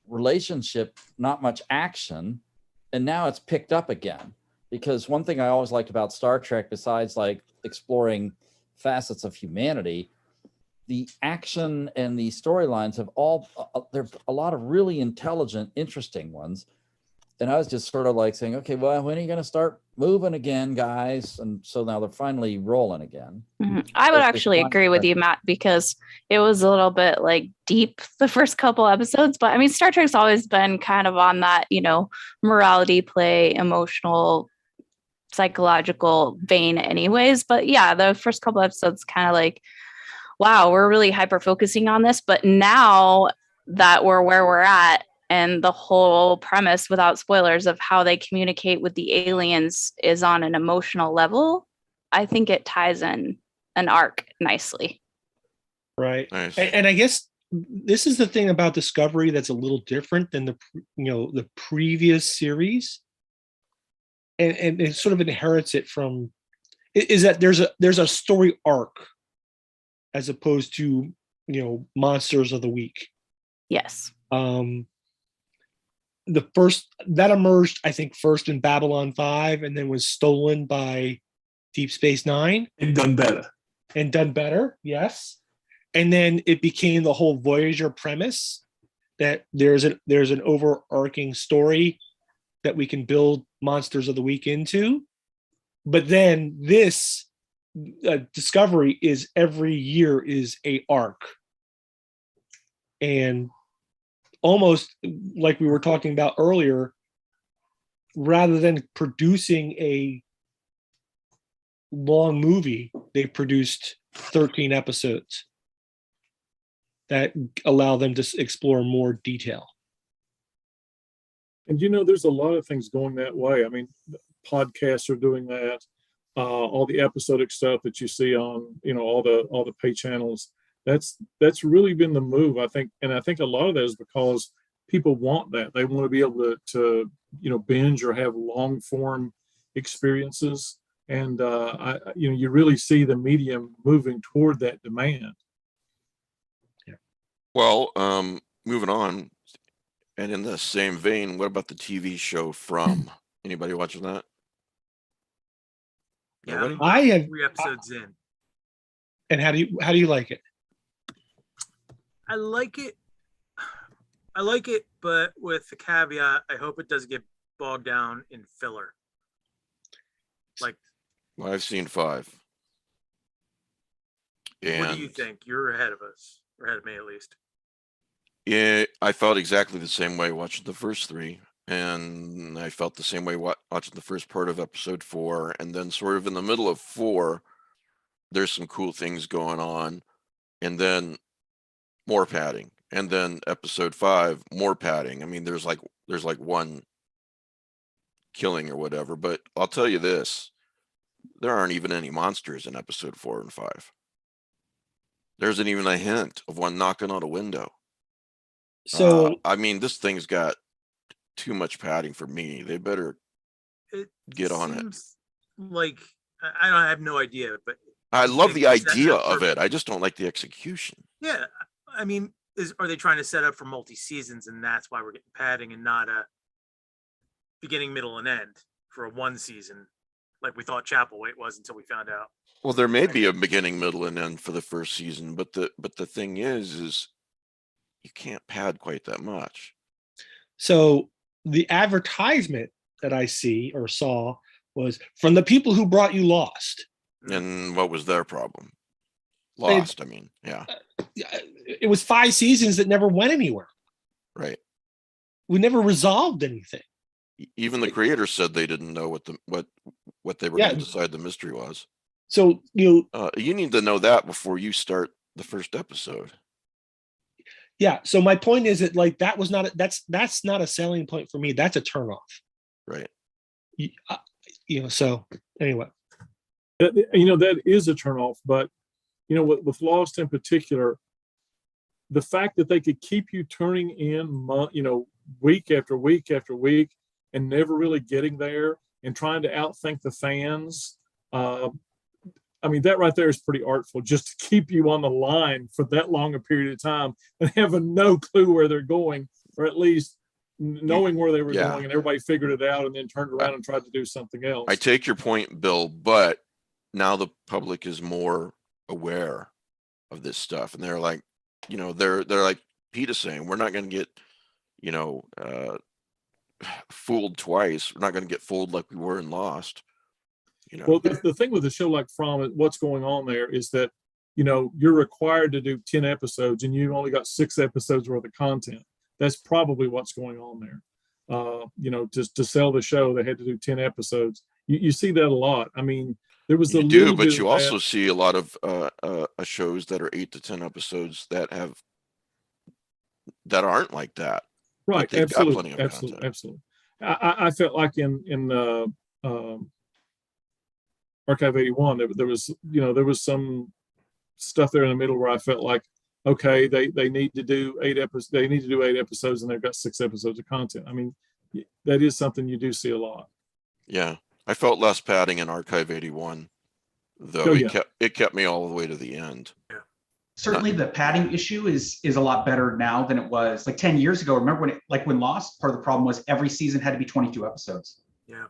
relationship, not much action, and now it's picked up again. Because one thing I always liked about Star Trek, besides like exploring facets of humanity, the action and the storylines have there's a lot of really intelligent, interesting ones. And I was just sort of like saying, okay, well, when are you going to start moving again, guys? And so now they're finally rolling again. I would actually agree with you, Matt, because it was a little bit like deep the first couple episodes. But I mean, Star Trek's always been kind of on that, morality play, emotional, psychological vein anyways. But yeah, the first couple episodes kind of like, wow, we're really hyper focusing on this. But now that we're where we're at, and the whole premise, without spoilers, of how they communicate with the aliens is on an emotional level, I think it ties in an arc nicely. Right. Nice. And I guess this is the thing about Discovery that's a little different than the previous series. And it sort of inherits it from, is that there's a story arc as opposed to, monsters of the week. Yes. The first that emerged, I think, first in Babylon 5 and then was stolen by Deep Space Nine. And done better. Yes. And then it became the whole Voyager premise that there's an overarching story that we can build Monsters of the Week into. But then this Discovery is every year is a arc. And almost like we were talking about earlier, rather than producing a long movie, they produced 13 episodes that allow them to explore more detail. And there's a lot of things going that way. I mean, podcasts are doing that. All the episodic stuff that you see on, all the pay channels. That's really been the move, I think. And I think a lot of that is because people want that. They want to be able to binge or have long form experiences. And you really see the medium moving toward that demand. Yeah. Well, moving on, and in the same vein, what about the TV show From? Anybody watching that? Yeah, Nobody? I have 3 episodes in. And how do you like it? I like it, but with the caveat, I hope it doesn't get bogged down in filler. Well, I've seen 5. And what do you think? You're ahead of us, or ahead of me at least. Yeah, I felt exactly the same way watching the first 3, and I felt the same way watching the first part of episode 4, and then sort of in the middle of 4, there's some cool things going on, and then more padding, and then episode 5, more padding. I mean, there's like one killing or whatever, but I'll tell you this, there aren't even any monsters in episode 4 and 5. There isn't even a hint of one knocking on a window. So I mean, this thing's got too much padding for me. They better get on it. Like, I have no idea, but I love the idea of it. I just don't like the execution. Yeah, I mean, are they trying to set up for multi-seasons, and that's why we're getting padding and not a beginning, middle, and end for a one season, like we thought Chapelwaite was until we found out. Well, there may be a beginning, middle, and end for the first season, but the thing is you can't pad quite that much. So the advertisement that I see or saw was from the people who brought you Lost. And what was their problem? Lost, I mean, yeah. It was 5 seasons that never went anywhere. Right. We never resolved anything. Even the creators said they didn't know what they were going to decide the mystery was. So you need to know that before you start the first episode. Yeah. So my point is that like that was not that's not a selling point for me. That's a turnoff. Right. So anyway, that is a turnoff. But with Lost in particular, the fact that they could keep you turning in, week after week after week, and never really getting there and trying to outthink the fans. That right there is pretty artful, just to keep you on the line for that long a period of time and having no clue where they're going, or at least knowing where they were going, and everybody figured it out and then turned around and tried to do something else. I take your point, Bill, but now the public is more aware of this stuff, and they're like, they're like Pete is saying, we're not going to get, fooled twice. We're not going to get fooled like we were in Lost. Well, the thing with a show like From, what's going on there is that, you're required to do 10 episodes and you've only got 6 episodes worth of content. That's probably what's going on there. Just to sell the show, they had to do 10 episodes. You see that a lot. I mean, there was but you also see a lot of shows that are 8 to 10 episodes that aren't like that. Right. Absolutely. I felt like in Archive 81, there was some stuff there in the middle where I felt like, okay, they need to do 8 episodes. They need to do 8 episodes, and they've got 6 episodes of content. I mean, that is something you do see a lot. Yeah, I felt less padding in Archive 81, though. It kept me all the way to the end. Yeah. Certainly, the padding issue is a lot better now than it was like 10 years ago. Remember when Lost, part of the problem was every season had to be 22 episodes. Yeah.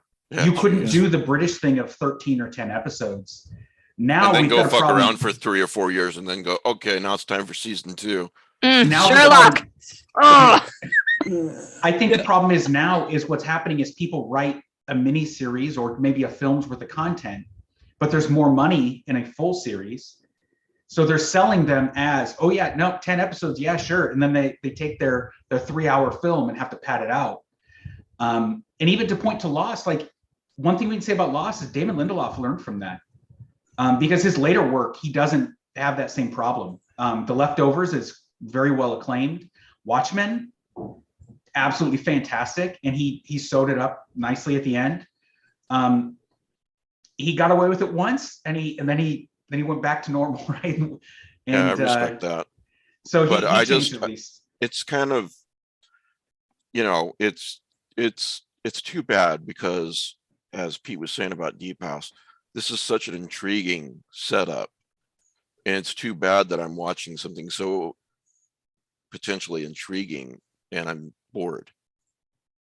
You couldn't do the British thing of 13 or 10 episodes. Now and then go fuck around for 3 or 4 years and then go, okay, now it's time for season 2. Now Sherlock. I think the problem is what's happening is people write a mini series or maybe a film's worth of content, but there's more money in a full series. So they're selling them as, 10 episodes. Yeah, sure. And then they take their 3-hour film and have to pad it out. And even to point to Lost, like one thing we can say about Lost is Damon Lindelof learned from that. Because his later work, he doesn't have that same problem. The Leftovers is very well acclaimed. Watchmen, absolutely fantastic, and he sewed it up nicely at the end. He got away with it once, and then he went back to normal, right? And, I respect that. So, but it's kind of, it's too bad because, as Pete was saying about Deep House, this is such an intriguing setup, and it's too bad that I'm watching something so potentially intriguing and I'm bored,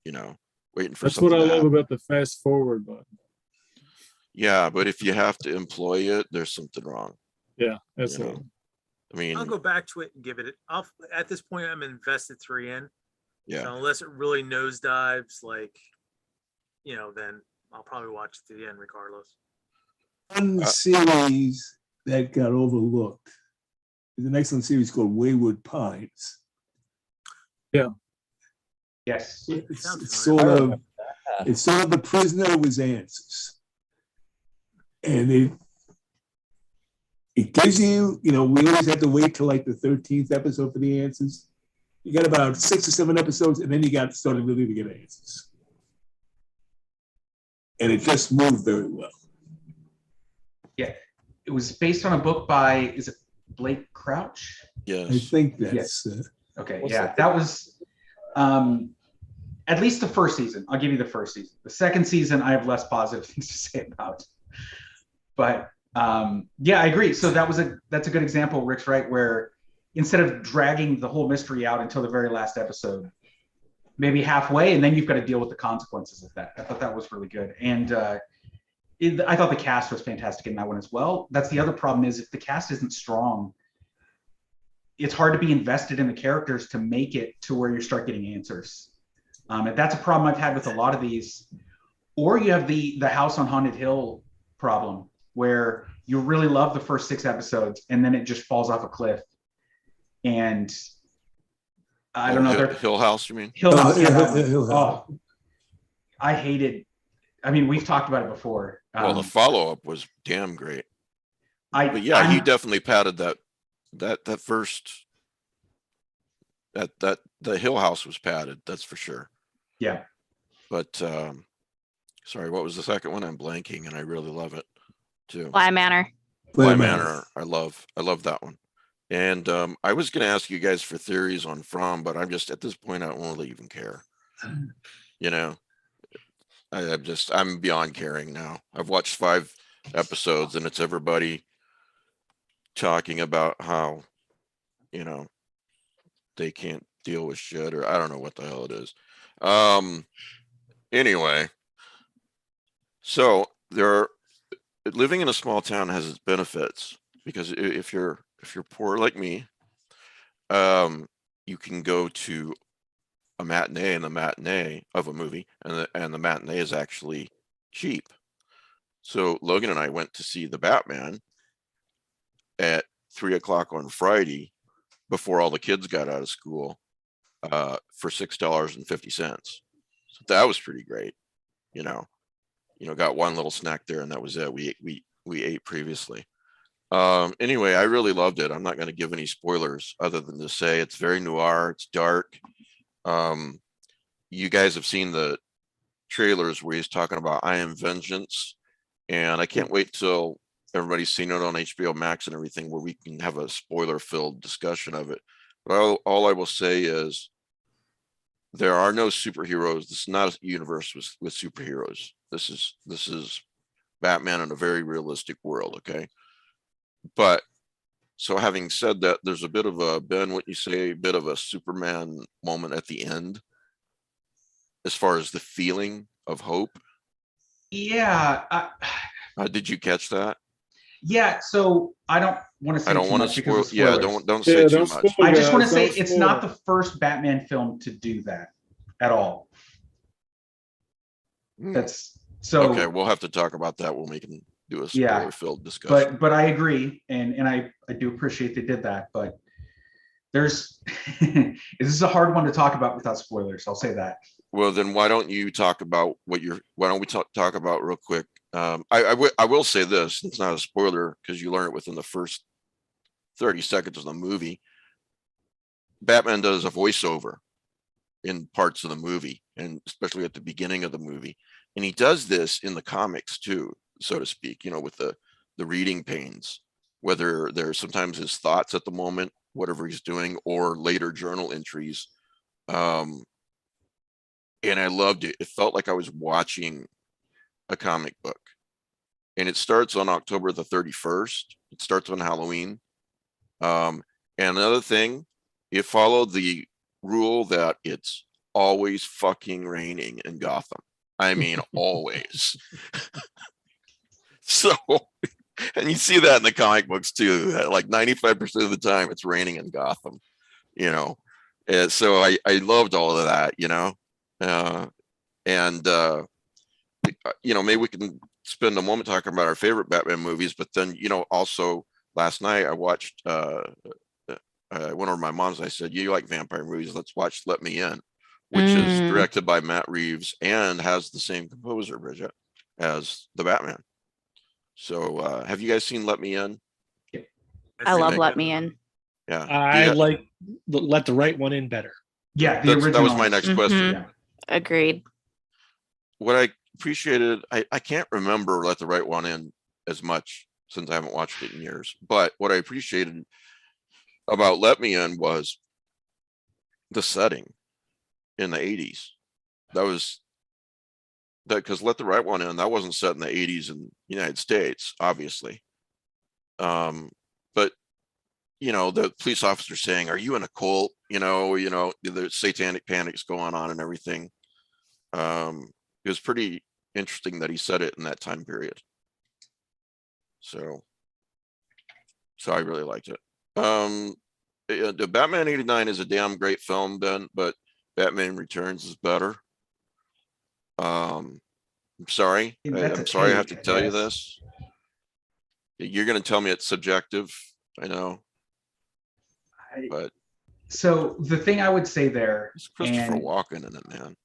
waiting for something. That's what I love about the fast forward button. Yeah, but if you have to employ it, there's something wrong. Yeah, absolutely. I mean, I'll go back to it and give it. At this point, I'm invested 3 in. Yeah. So unless it really nosedives, then I'll probably watch it to the end regardless. One series that got overlooked is an excellent series called Wayward Pines. Yeah. Yes. It's sort of The Prisoner with Answers. And it gives you, we always have to wait till like the 13th episode for the answers. You got about 6 or 7 episodes, and then you got started really to get answers. And it just moved very well. Yeah. It was based on a book by, is it Blake Crouch? Yes. I think that's... Okay, that was at least the first season. I'll give you the first season. The second season, I have less positive things to say about. But I agree. So that's a good example, Rick's right, where instead of dragging the whole mystery out until the very last episode, maybe halfway, and then you've got to deal with the consequences of that. I thought that was really good. And I thought the cast was fantastic in that one as well. That's the other problem, is if the cast isn't strong, it's hard to be invested in the characters to make it to where you start getting answers. And that's a problem I've had with a lot of these. Or you have the House on Haunted Hill problem, where you really love the first 6 episodes and then it just falls off a cliff. And I don't know. Hill House, you mean? Hill House. Hill House. Oh, I hated. I mean, we've talked about it before. Well, the follow-up was damn great. But yeah, I'm- he definitely padded that first. That the Hill House was padded. That's for sure. Yeah. But sorry, what was the second one? I'm blanking, and I really love it too. Bly Manor. Bly Manor. I love that one. And I was going to ask you guys for theories on From, but I'm just at this point I don't really even care. You know, I'm beyond caring now. I've watched 5 episodes, and it's everybody talking about how, you know, they can't deal with shit, or I don't know what the hell it is. Anyway, so living in a small town has its benefits, because if you're poor like me, you can go to a matinee, and the matinee of a movie, and the matinee is actually cheap. So Logan and I went to see the Batman at 3:00 on Friday before all the kids got out of school, for $6.50. So that was pretty great. You know, got one little snack there, and that was it. We ate previously. Anyway, I really loved it. I'm not going to give any spoilers other than to say it's very noir. It's dark. You guys have seen the trailers where he's talking about I am vengeance, and I can't wait till everybody's seen it on HBO Max and everything, where we can have a spoiler-filled discussion of it. But all I will say is there are no superheroes. This is not a universe with superheroes. This is Batman in a very realistic world. Okay. But so having said that, there's a bit of a, Ben, what you say, a bit of a Superman moment at the end, as far as the feeling of hope. Yeah. Did you catch that? Yeah. So I don't want to say. I don't want to spoil. Yeah, don't say too much. I just want to say it's not the first Batman film to do that at all. That's so. Okay, we'll have to talk about that when we can do a spoiler-filled discussion. But I agree, and I do appreciate they did that. But there's this is a hard one to talk about without spoilers. I'll say that. Well, then why don't you talk about why don't we talk about real quick? I will say this, it's not a spoiler because you learn it within the first 30 seconds of the movie. Batman does a voiceover in parts of the movie, and especially at the beginning of the movie. And he does this in the comics too, so to speak, with the reading pains, whether they're sometimes his thoughts at the moment, whatever he's doing, or later journal entries. And I loved it. It felt like I was watching a comic book. And it starts on October the 31st. It starts on Halloween. And another thing, it followed the rule that it's always fucking raining in Gotham. I mean, always. So, and you see that in the comic books too, that like 95% of the time it's raining in Gotham, And so I loved all of that, maybe we can spend a moment talking about our favorite Batman movies, but then, also last night I watched, I went over to my mom's, I said, you like vampire movies, let's watch Let Me In, which is directed by Matt Reeves and has the same composer, Bridget, as the Batman. So have you guys seen Let Me In? I love Let Me In. Yeah. I like Let the Right One In better. Yeah, the original. That was my next question. Yeah. Agreed. What I appreciated, I can't remember Let the Right One In as much since I haven't watched it in years, but what I appreciated about Let Me In was the setting in the 80s. That was that, because Let the Right One In, that wasn't set in the 80s in the United States, obviously. But the police officer saying, "Are you in a cult?" The satanic panic's going on and everything. It was pretty interesting that he said it in that time period. So I really liked it. The Batman '89 is a damn great film, Ben, but Batman Returns is better. I'm sorry. I'm sorry I have to tell you this. You're going to tell me it's subjective. I know. But so the thing I would say there, it's Christopher Walken in it, man,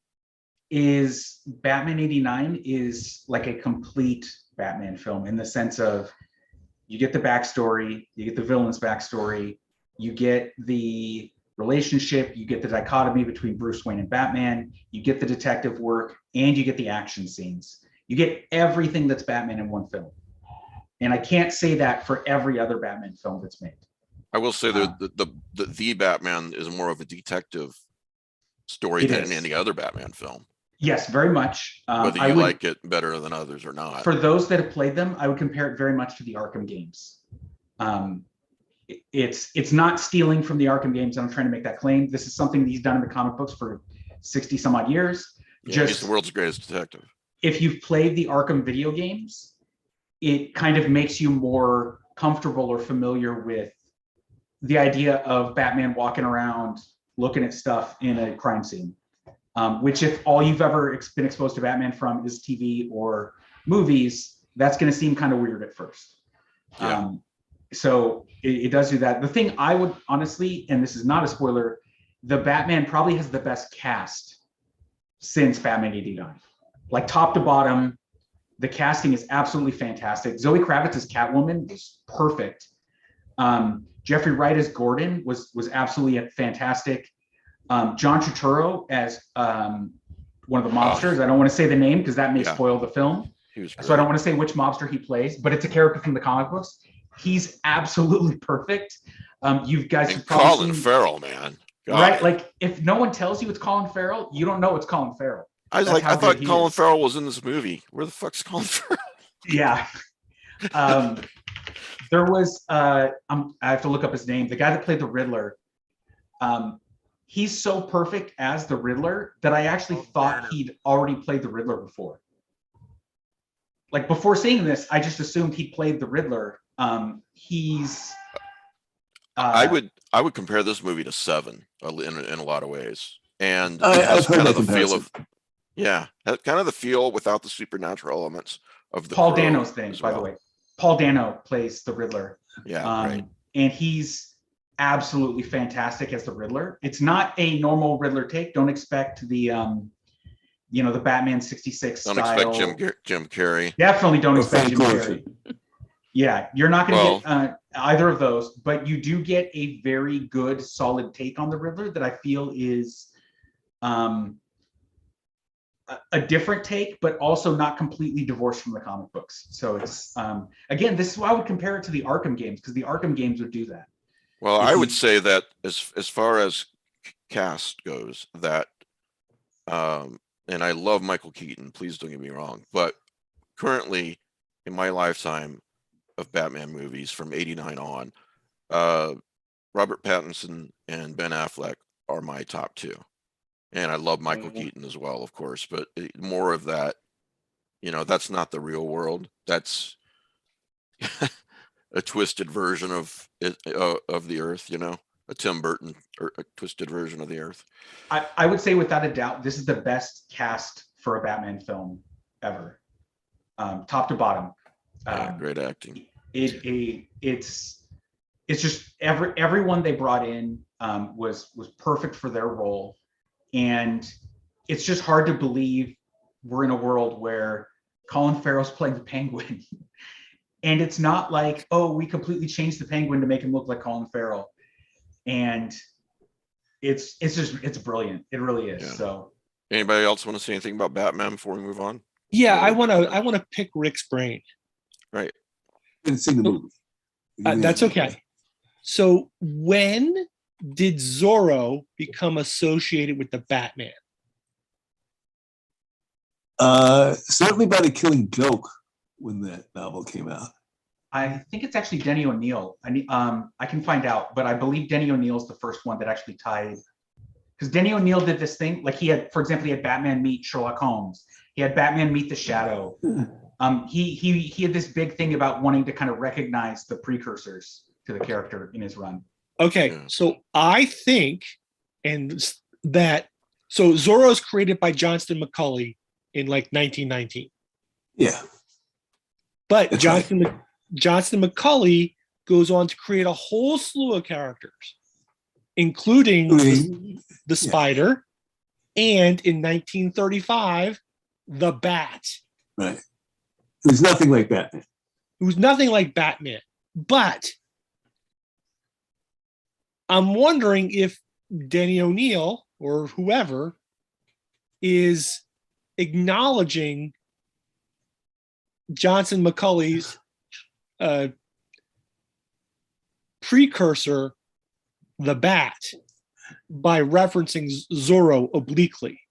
is Batman '89 is like a complete Batman film in the sense of you get the backstory, you get the villain's backstory, you get the relationship, you get the dichotomy between Bruce Wayne and Batman, you get the detective work, and you get the action scenes. You get everything that's Batman in one film. And I can't say that for every other Batman film that's made. I will say that the Batman is more of a detective story than any other Batman film. Yes, very much. Whether you like it better than others or not. For those that have played them, I would compare it very much to the Arkham games. It's not stealing from the Arkham games. I'm trying to make that claim. This is something that he's done in the comic books for 60 some odd years. Yeah, he's the world's greatest detective. If you've played the Arkham video games, it kind of makes you more comfortable or familiar with the idea of Batman walking around looking at stuff in a crime scene, which if all you've ever been exposed to Batman from is TV or movies, that's going to seem kind of weird at first. Yeah. So it does do that. The thing I would honestly, and this is not a spoiler, the Batman probably has the best cast since Batman '89. Like top to bottom, the casting is absolutely fantastic. Zoe Kravitz as Catwoman is perfect. Jeffrey Wright as Gordon was absolutely fantastic. John Turturro as one of the mobsters. I don't want to say the name because that may spoil the film. So I don't want to say which mobster he plays, but it's a character from the comic books. He's absolutely perfect. You guys have probably Colin Farrell, man. God. Right? Like if no one tells you it's Colin Farrell, you don't know it's Colin Farrell. I thought Colin Farrell was in this movie. Where the fuck's Colin Farrell? Yeah. There was I have to look up his name. The guy that played the Riddler. He's so perfect as the Riddler that I actually thought he'd already played the Riddler before. Like before seeing this, I just assumed he played the Riddler. I would compare this movie to Seven in a lot of ways, and it has kind of the feel of kind of the feel without the supernatural elements of the Paul Dano's thing, by the way. Paul Dano plays the Riddler. Yeah, right. And he's absolutely fantastic as the Riddler. It's not a normal Riddler take. Don't expect the the Batman 66 don't style. Expect Jim Carrey. Definitely don't expect Jim Carrey. Yeah, you're not going to get either of those, but you do get a very good, solid take on the Riddler that I feel is a different take, but also not completely divorced from the comic books. So it's again, this is why I would compare it to the Arkham games, because the Arkham games would do that. Well, I would say that as far as cast goes, that and I love Michael Keaton, please don't get me wrong, but currently in my lifetime of Batman movies from '89 on, Robert Pattinson and Ben Affleck are my top two. And I love Michael Keaton as well, of course, but more of that, that's not the real world. That's a twisted version of the Earth, a Tim Burton or a twisted version of the Earth. I would say without a doubt, this is the best cast for a Batman film ever, top to bottom. Great acting. It's just everyone they brought in was perfect for their role. And it's just hard to believe we're in a world where Colin Farrell's playing the Penguin. And it's not like, oh, we completely changed the Penguin to make him look like Colin Farrell. And it's brilliant. It really is. Yeah. So anybody else want to say anything about Batman before we move on? Yeah, I want to pick Rick's brain. Right. Didn't see the movie. That's okay. So when did Zorro become associated with the Batman? Certainly by The Killing Joke when that novel came out. I think it's actually Denny O'Neil. I can find out, but I believe Denny O'Neil's the first one that actually tied. Because Denny O'Neil did this thing, like he had, for example, he had Batman meet Sherlock Holmes. He had Batman meet the Shadow. He had this big thing about wanting to kind of recognize the precursors to the character in his run. Okay, so I think, so Zorro is created by Johnston McCulley in like 1919. Yeah. But That's Johnston McCulley goes on to create a whole slew of characters, including the Spider, and in 1935, the Bat. Right. It was nothing like Batman. It was nothing like Batman. But I'm wondering if Denny O'Neil or whoever is acknowledging Johnson McCulley's precursor, the Bat, by referencing Zorro obliquely.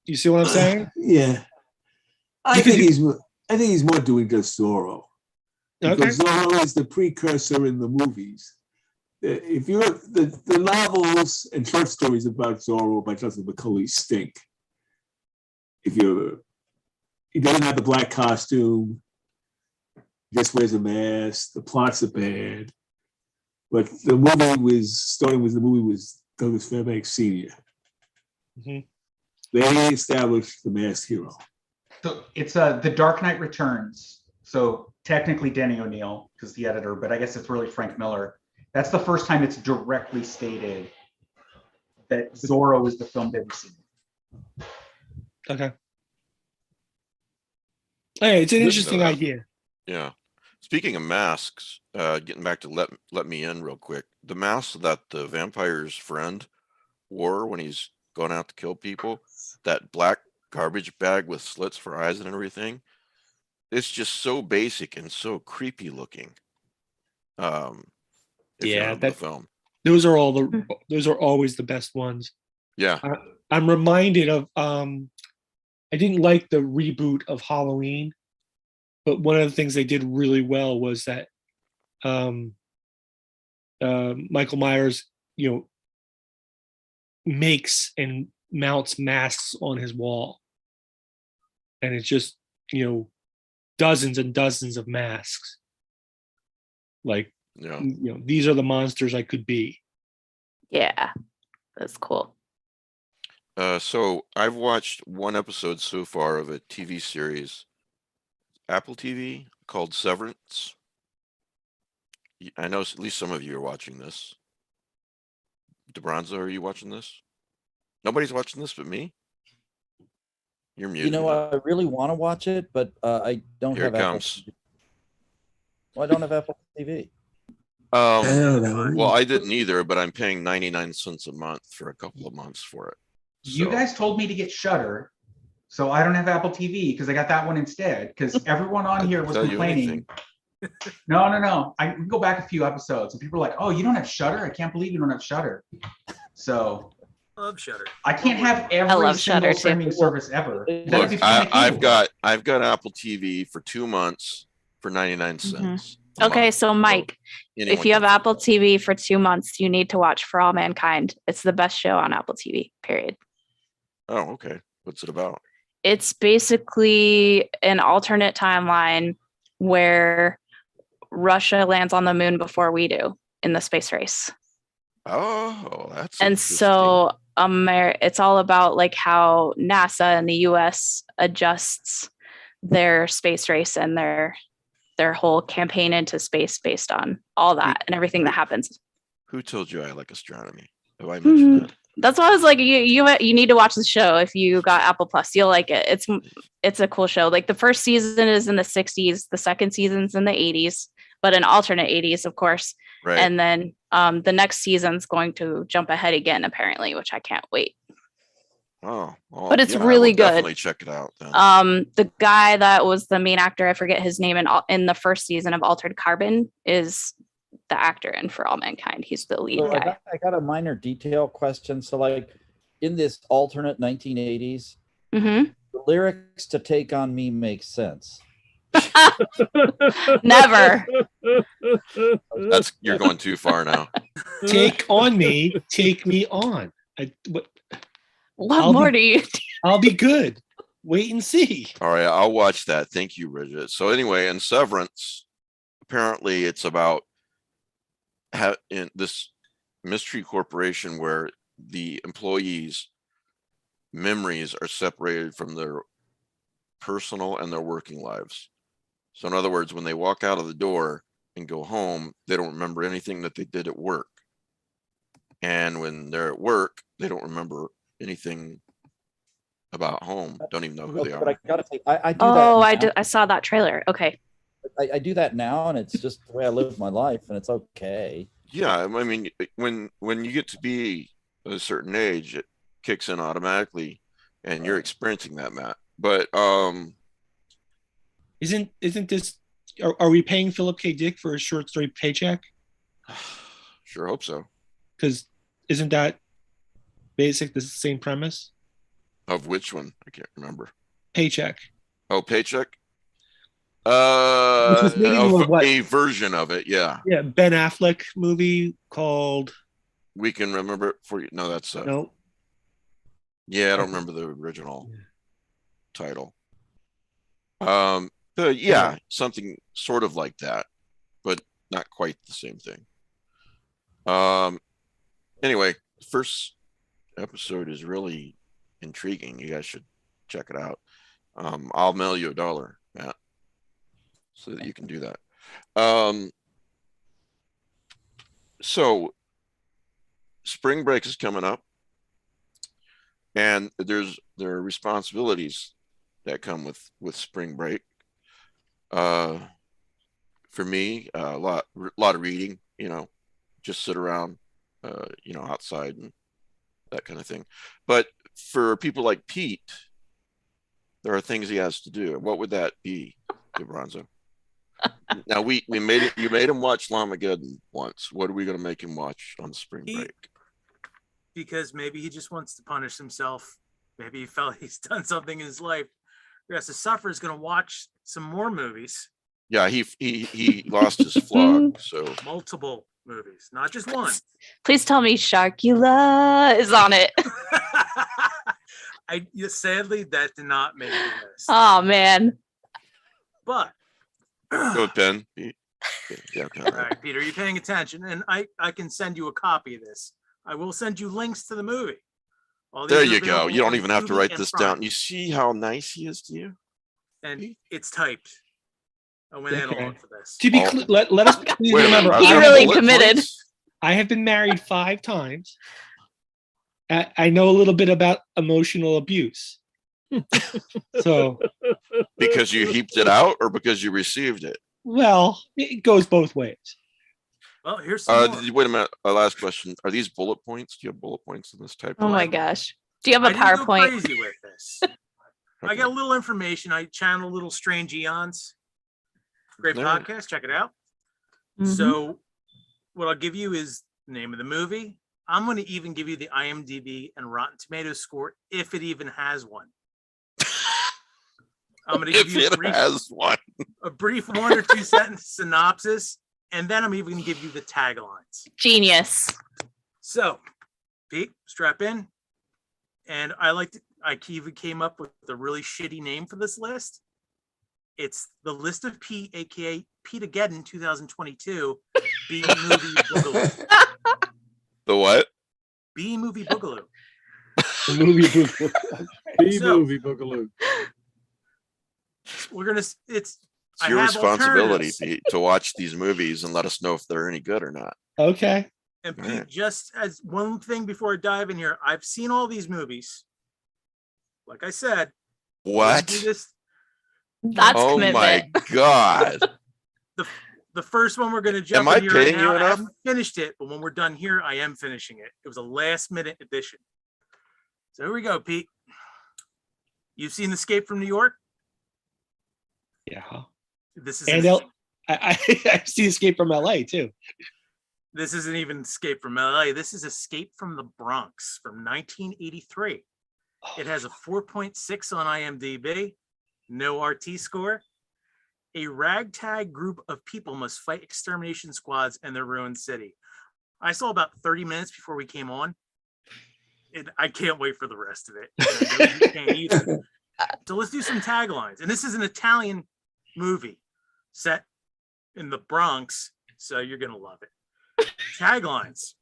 You see what I'm saying? Yeah. I think he's more doing just Zorro. Because Zorro is the precursor in the movies. If you're the novels and short stories about Zorro by Johnson McCulley stink. He doesn't have the black costume, he just wears a mask, the plots are bad. But the movie was Douglas Fairbanks Sr. Mm-hmm. They established the masked hero. So it's The Dark Knight Returns. So technically Denny O'Neil, because the editor, but I guess it's really Frank Miller. That's the first time it's directly stated that Zorro is the film they've seen. Okay. Hey, it's an interesting idea. Yeah. Speaking of masks, getting back to let me in real quick. The mask that the vampire's friend wore when he's going out to kill people, that black garbage bag with slits for eyes and everything, it's just so basic and so creepy looking. The film. Those are always the best ones. Yeah. I'm reminded of I didn't like the reboot of Halloween, but one of the things they did really well was that Michael Myers, makes and mounts masks on his wall. And it's just, dozens and dozens of masks. Like, these are the monsters I could be. Yeah, that's cool. So I've watched one episode so far of a TV series, Apple TV, called Severance. I know at least some of you are watching this. DeBronzo, are you watching this? Nobody's watching this but me? You're muted. I really want to watch it, but I don't have Apple TV. Well, I don't have Apple TV. Well, I didn't either, but I'm paying 99 cents a month for a couple of months for it. You guys told me to get Shudder, so I don't have Apple TV because I got that one instead. Because everyone on here was complaining. No. I can go back a few episodes, and people are like, "Oh, you don't have Shudder? I can't believe you don't have Shudder." So I love Shudder. I can't have every single streaming service ever. Look, I've got Apple TV for 2 months for 99 cents. Mm-hmm. Okay, so Mike, if you have Apple TV for 2 months, you need to watch For All Mankind. It's the best show on Apple TV, period. Oh, okay. What's it about? It's basically an alternate timeline where Russia lands on the moon before we do in the space race. Oh, that's and so it's all about like how NASA and the US adjusts their space race and their whole campaign into space based on all that and everything that happens. Who told you I like astronomy? Have I mentioned that? That's why I was like, you need to watch the show if you got Apple Plus. You'll like it. It's a cool show. Like the first season is in the 60s, the second season's in the 80s, but an alternate 80s, of course. Right. And then the next season's going to jump ahead again, apparently, which I can't wait. Oh, well, but it's really good. Definitely check it out. Then. The guy that was the main actor, I forget his name, in the first season of Altered Carbon is the actor in For All Mankind. He's the lead guy. I got a minor detail question. So like in this alternate 1980s, the lyrics to Take On Me make sense. Never. You're going too far now. Take on me, take me on. What more do you? I'll be good. Wait and see. All right, I'll watch that. Thank you, Bridget. So anyway, in Severance, apparently it's about in this mystery corporation where the employees' memories are separated from their personal and their working lives. So in other words, when they walk out of the door and go home, they don't remember anything that they did at work. And when they're at work, they don't remember anything about home. Don't even know who they But are. I gotta say, I do that. Oh, now. I saw that trailer. Okay. I do that now, and it's just the way I live my life, and it's okay. Yeah, I mean, when you get to be a certain age, it kicks in automatically, and you're experiencing that, Matt. But isn't this? Are we paying Philip K. Dick for a short story Paycheck? Sure hope so. Because isn't that basic? The same premise. Of which one? I can't remember. Paycheck. Oh, Paycheck. Which is maybe more what? A version of it, yeah. Yeah, Ben Affleck movie called We Can Remember It For You. No, that's no. Yeah, I don't remember the original title. But yeah, something sort of like that, but not quite the same thing. Anyway, first episode is really intriguing. You guys should check it out. I'll mail you $1, Matt, so that you can do that. So spring break is coming up, and there are responsibilities that come with spring break. For me, a lot of reading, just sit around, outside and that kind of thing. But for people like Pete, there are things he has to do. What would that be, Bronzo? Now you made him watch Lamageddon once. What are we going to make him watch on spring break? Because maybe he just wants to punish himself. Maybe he felt he's done something in his life. He has to suffer. Is going to watch some more movies. Yeah, he lost his flog. So multiple movies, not just one. Please tell me Sharkula is on it. Sadly, that did not make the list. Oh man. But go Ben. Yeah, okay. All right, Peter, you're paying attention, and I can send you a copy of this. I will send you links to the movie. There you go. You don't even have to write this down. You see how nice he is to you? And it's typed. I went analog for this. To be clear, let us please remember. He really committed. I have been married 5 times. I know a little bit about emotional abuse. So, because you heaped it out, or because you received it? Well, it goes both ways. Well, here's some more. Wait a minute. Last question. Are these bullet points? Do you have bullet points in this type? Oh my gosh. Do you have a PowerPoint? I didn't go crazy with this. I got a little information. I channeled little Strange Eons. Great podcast. Check it out. Mm-hmm. So what I'll give you is the name of the movie. I'm going to even give you the IMDb and Rotten Tomatoes score, if it even has one. I'm going to give you a brief 1 or 2 sentence synopsis, and then I'm even going to give you the taglines. Genius. So, Pete, strap in. And I even came up with a really shitty name for this list. It's the List of Pete, aka Pete-ageddon 2022, B Movie Boogaloo. The what? B Movie Boogaloo. The movie Boogaloo. B Movie Boogaloo. It's your responsibility, Pete, to watch these movies and let us know if they're any good or not. Okay. And Pete, just as one thing before I dive in here, I've seen all these movies. Like I said. What? That's commitment. My God. The first one we're going to jump in here right now. I haven't finished it, but when we're done here, I am finishing it. It was a last-minute addition. So here we go, Pete. You've seen Escape from New York? Yeah. This is I've seen Escape from LA too. This isn't even Escape from LA. This is Escape from the Bronx from 1983. It has a 4.6 on IMDb, no RT score. A ragtag group of people must fight extermination squads in their ruined city. I saw about 30 minutes before we came on, and I can't wait for the rest of it. And I know you can't either. So let's do some taglines. And this is an Italian movie set in the Bronx, so you're going to love it. Taglines.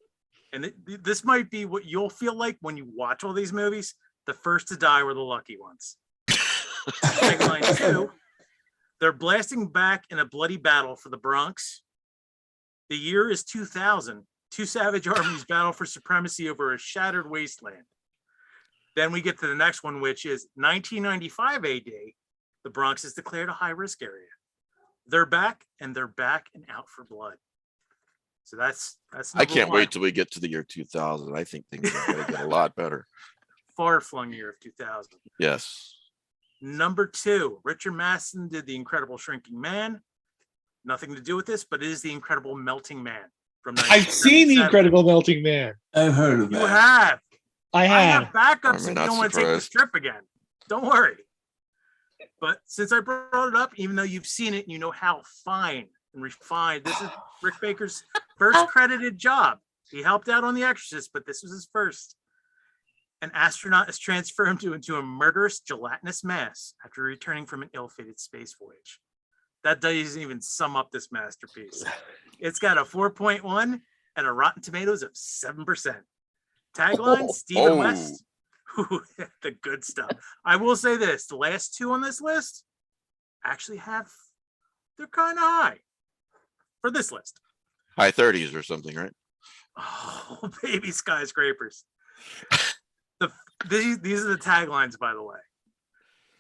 And this might be what you'll feel like when you watch all these movies. The first to die were the lucky ones. Tagline 2. They're blasting back in a bloody battle for the Bronx. The year is 2000. Two savage armies battle for supremacy over a shattered wasteland. Then we get to the next one, which is 1995 AD. The Bronx is declared a high-risk area. They're back and out for blood. So that's I can't one. wait till we get to the year 2000. I think things are going to get a lot better. Far-flung year of 2000. Yes. Number 2, Richard Matheson did The Incredible Shrinking Man. Nothing to do with this, but it is The Incredible Melting Man from I've seen The Incredible Melting Man. I've heard of that. You have. I have. Backups I'm if you not don't want to take the surprised. strip again. Don't worry. But since I brought it up, even though you've seen it and you know how fine and refined, this is Rick Baker's first credited job. He helped out on The Exorcist, but this was his first. An astronaut is transformed into a murderous gelatinous mass after returning from an ill-fated space voyage. That doesn't even sum up this masterpiece. It's got a 4.1 and a Rotten Tomatoes of 7%. Tagline, Stephen West. Ooh, the good stuff. I will say this, the last two on this list actually they're kind of high for this list. High 30s or something, right? Oh, baby skyscrapers. These are the taglines, by the way.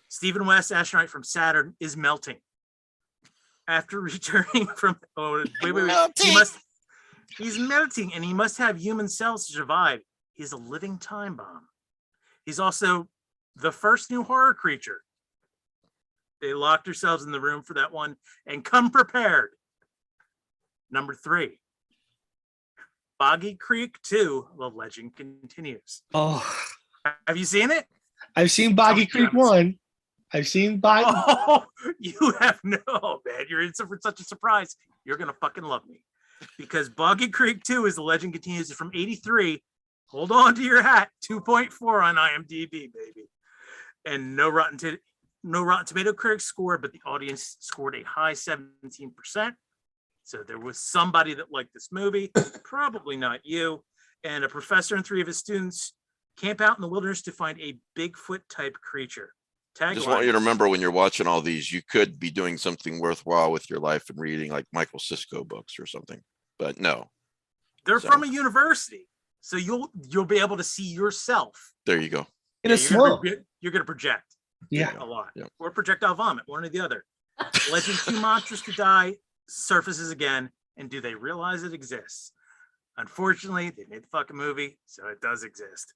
Stephen West, astronaut from Saturn, is melting. After returning from he's melting and he must have human cells to survive. He's a living time bomb. He's also the first new horror creature. They locked themselves in the room for that one and come prepared. Number 3, Boggy Creek 2, The Legend Continues. Oh, Have you seen it? I've seen Boggy Creek 1. I've seen Boggy. Oh, you have no, man. You're in for such a surprise. You're going to fucking love me. Because Boggy Creek 2 is The Legend Continues. It's from 83. Hold on to your hat. 2.4 on IMDb, baby. And no Rotten Tomato critic score, but the audience scored a high 17%. So there was somebody that liked this movie, probably not you. And a professor and 3 of his students camp out in the wilderness to find a Bigfoot-type creature. Just want you to remember when you're watching all these, you could be doing something worthwhile with your life and reading like Michael Sisko books or something. But no. They're from a university. So you'll be able to see yourself. There you go. In a swamp. You're going to project. Yeah. A lot. Yeah. Or projectile vomit, one or the other. Legend 2 monsters to die surfaces again, and do they realize it exists? Unfortunately, they made the fucking movie, so it does exist.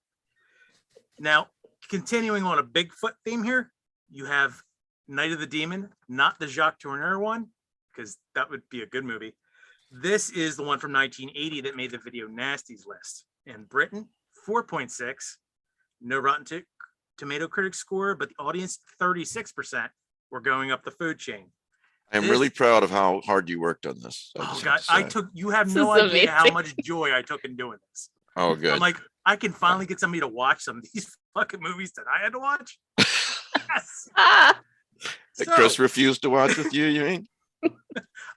Now, continuing on a Bigfoot theme here, you have Night of the Demon, not the Jacques Tourneur one, because that would be a good movie. This is the one from 1980 that made the Video Nasties list. In Britain, 4.6, no Rotten Tomato critic score, but the audience, 36%, were going up the food chain. I'm really proud of how hard you worked on this. Oh God, you have no idea how much joy I took in doing this. Oh, good. I'm like, I can finally get somebody to watch some of these fucking movies that I had to watch. Yes. That Chris refused to watch with you, you mean?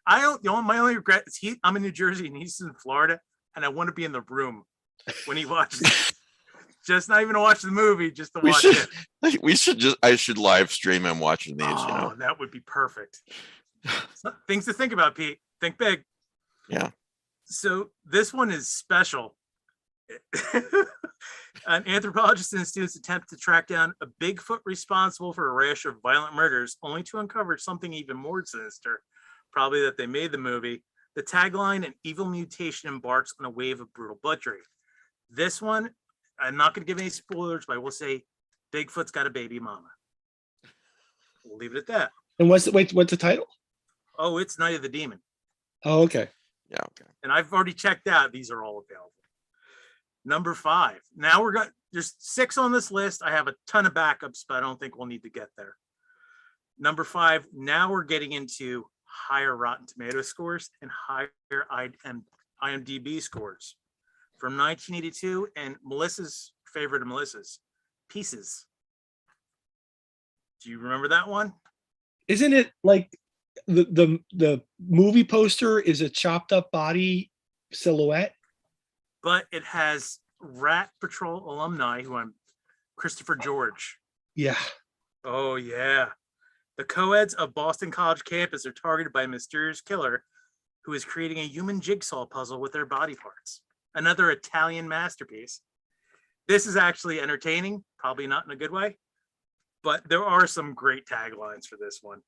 I don't, my only regret is I'm in New Jersey and he's in Florida, and I want to be in the room when he watches it. Just not even to watch the movie, just to watch it. I should live stream him watching these, Oh, you know. that would be perfect. Things to think about, Pete. Think big. Yeah. So this one is special. An anthropologist and students attempt to track down a Bigfoot responsible for a rash of violent murders, only to uncover something even more sinister, probably that they made the movie. The tagline, an evil mutation embarks on a wave of brutal butchery. This one, I'm not going to give any spoilers, but I will say Bigfoot's got a baby mama. We'll leave it at that. And what's the title? Oh, it's Night of the Demon. Oh, okay. Yeah, okay. And I've already checked out. These are all available. Number 5. Now there's 6 on this list. I have a ton of backups, but I don't think we'll need to get there. Number 5, now we're getting into higher Rotten Tomato scores and higher IMDb scores. From 1982, and Melissa's favorite of Melissa's, Pieces. Do you remember that one? Isn't it like the movie poster is a chopped up body silhouette? But it has Rat Patrol alumni who I'm Christopher George. Yeah. Oh yeah. The co-eds of Boston College campus are targeted by a mysterious killer who is creating a human jigsaw puzzle with their body parts. Another Italian masterpiece. This is actually entertaining, probably not in a good way, but there are some great taglines for this one.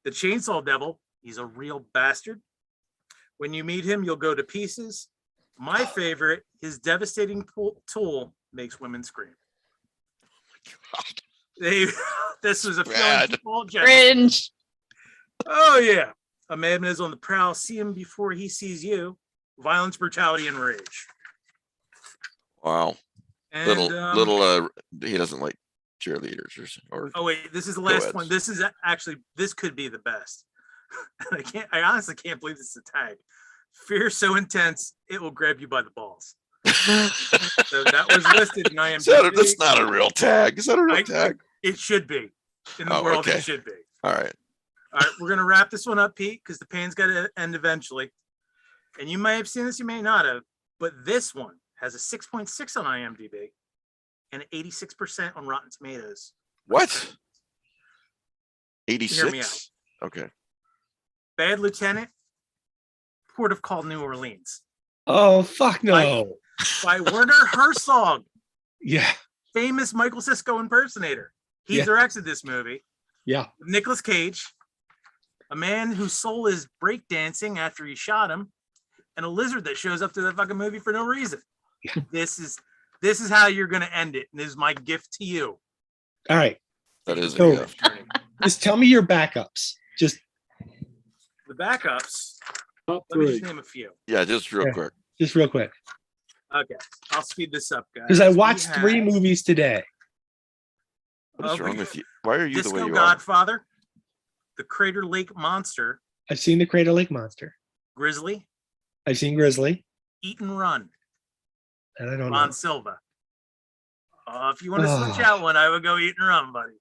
The Chainsaw Devil, he's a real bastard. When you meet him, you'll go to pieces. My favorite, his devastating tool makes women scream. This was a film. Cringe. Oh yeah. A madman is on the prowl. See him before he sees you. Violence, brutality, and rage. Wow. And, he doesn't like cheerleaders or oh wait, this is the last co-eds. one. This is actually, this could be the best. I honestly can't believe this is a tag. Fear so intense it will grab you by the balls. So that was listed in IMDb. That's not a real tag. Is that a real tag? It should be. In the world, okay. It should be. All right. All right, we're gonna wrap this one up, Pete, because the pan's got to end eventually. And you may have seen this, you may not have, but this one has a 6.6 on IMDb and 86% on Rotten Tomatoes. What? Hear me 86? out. Okay. Bad Lieutenant, Port of Call, New Orleans. Oh, fuck no. By Werner Herzog. Yeah. Famous Michael Sisko impersonator. He directed this movie. Yeah. Nicolas Cage, a man whose soul is breakdancing after he shot him, and a lizard that shows up to the fucking movie for no reason. Yeah. This is how you're gonna end it. And this is my gift to you. All right. That is a So, gift. just tell me your backups. Just The backups. Top Let me 3. just name a few. Yeah, just real quick. Just real quick. Okay, I'll speed this up, guys. Because I We watched have 3 movies today. What is wrong with you? Why are you the Disco way you Godfather, The Crater Lake Monster, I've seen the Crater Lake Monster. Grizzly, I've seen Grizzly. Eat and Run, And I don't Ron know. Silva. If you want to switch out one, I would go Eat and Run, buddy.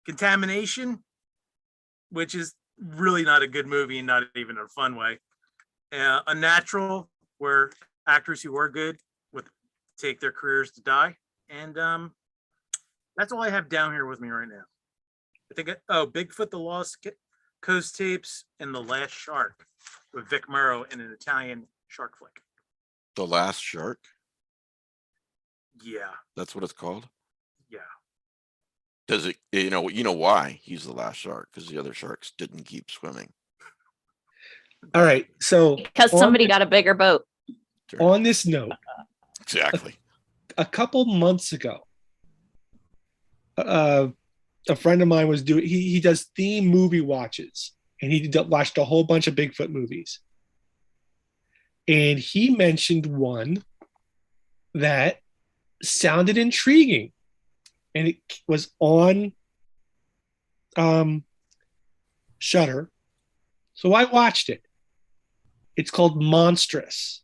Contamination, which is really not a good movie, not even in a fun way. Unnatural, where actors who were good would take their careers to die. And that's all I have down here with me right now. I think, Bigfoot, The Lost Coast Tapes, and The Last Shark with Vic Morrow in an Italian shark flick. The Last Shark? Yeah, That's what it's called? yeah. Does it, you know why he's the last shark? Because the other sharks didn't keep swimming. All right. So Because somebody got a bigger boat. on this note, Exactly. a couple months ago, a friend of mine was doing, he does theme movie watches, and he watched a whole bunch of Bigfoot movies. And he mentioned one that sounded intriguing, and it was on Shudder. So I watched it. It's called Monstrous,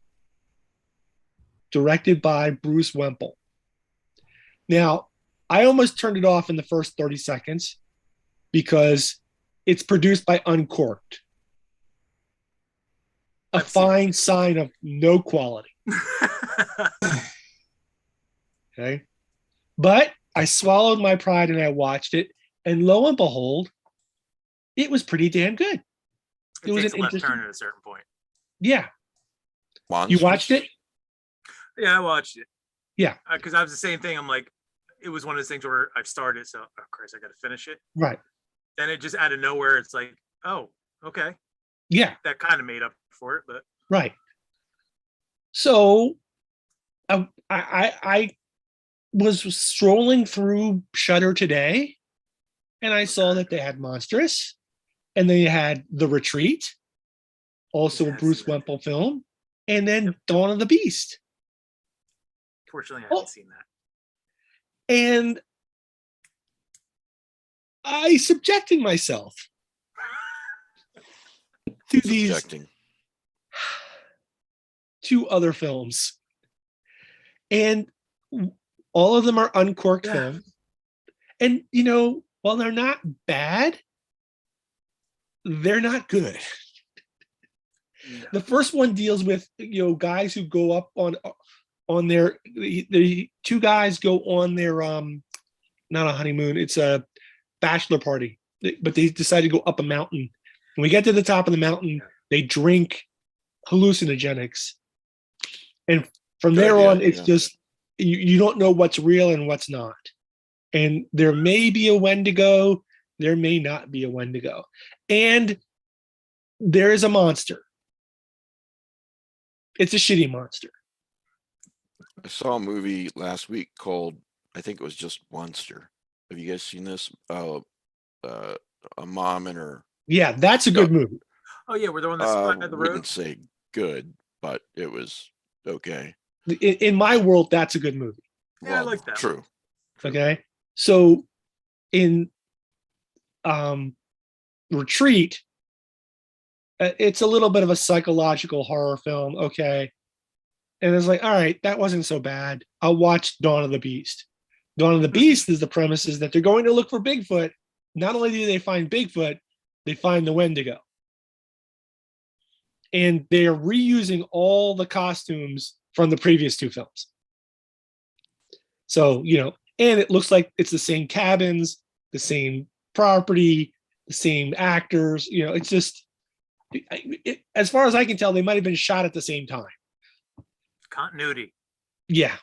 directed by Bruce Wemple. Now, I almost turned it off in the first 30 seconds because it's produced by Uncorked, a fine sign of no quality. Okay. But I swallowed my pride and I watched it, and lo and behold, it was pretty damn good. It was takes an a left interesting- turn at a certain point. Yeah. Monsters. You watched it? Yeah, I watched it. Yeah. Because I was the same thing. I'm like, it was one of those things where I've started, so oh Christ, I got to finish it. Right. Then it just out of nowhere, it's like, oh, okay, Yeah. that kind of made up for it, but Right. So I was strolling through Shudder today, and I saw that they had Monstrous, and they had The Retreat, also a Yes. Bruce Wemple film, and then Dawn of the Beast. fortunately, I Oh. haven't seen that. And I subjecting myself to these Subjecting. 2 other films, and all of them are uncorked films. And while they're not bad, they're not good. The first one deals with guys who go up on their the 2 guys go on their not a honeymoon, it's a bachelor party, but they decide to go up a mountain. When we get to the top of the mountain, they drink hallucinogenics, and from there on, it's just you don't know what's real and what's not. And there may be a Wendigo, there may not be a Wendigo, and there is a monster. It's a shitty monster. I saw a movie last week called, I think it was just Monster. Have you guys seen this? A mom and her. Yeah, that's a good movie. Oh yeah, where they're on the side of the road. Wouldn't say good, but it was okay. In my world, that's a good movie. Yeah, I like that. True. Okay, so in Retreat, it's a little bit of a psychological horror film. Okay, and it's like, all right, that wasn't so bad. I'll watch Dawn of the Beast. Dawn of the Beast is the premise is that they're going to look for Bigfoot. Not only do they find Bigfoot, they find the Wendigo. And they're reusing all the costumes from the previous 2 films. So, and it looks like it's the same cabins, the same property, the same actors. It's just, as far as I can tell, they might have been shot at the same time. Continuity. Yeah.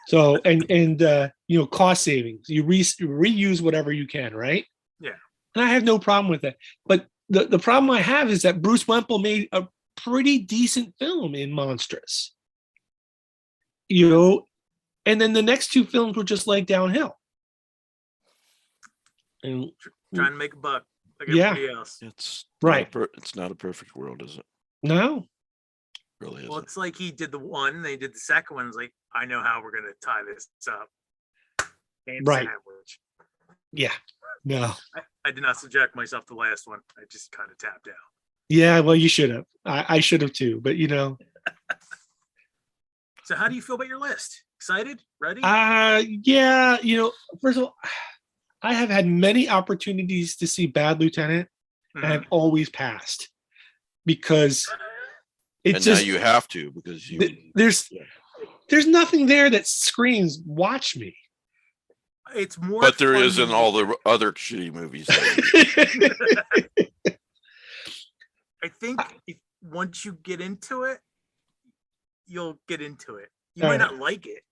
So, and cost savings. You reuse whatever you can, right? Yeah. And I have no problem with that. But the problem I have is that Bruce Wemple made a pretty decent film in Monstrous. And then the next 2 films were just like downhill. And trying to make a buck like everybody else. It's right. It's not a perfect world, is it? No. Really isn't. Well, it's like he did the one, they did the second one. It's like, I know how we're gonna tie this up. And right. Sandwich. Yeah. No. I did not subject myself to the last one. I just kind of tapped out. Yeah, well, you should have. I should have too, but So how do you feel about your list? Excited? Ready? Yeah, first of all, I have had many opportunities to see Bad Lieutenant, and I've always passed because it's just, now you have to because there's nothing there that screams "watch me." It's more, but there is in all the other shitty movies. I think once you get into it, you'll get into it. You might not like it,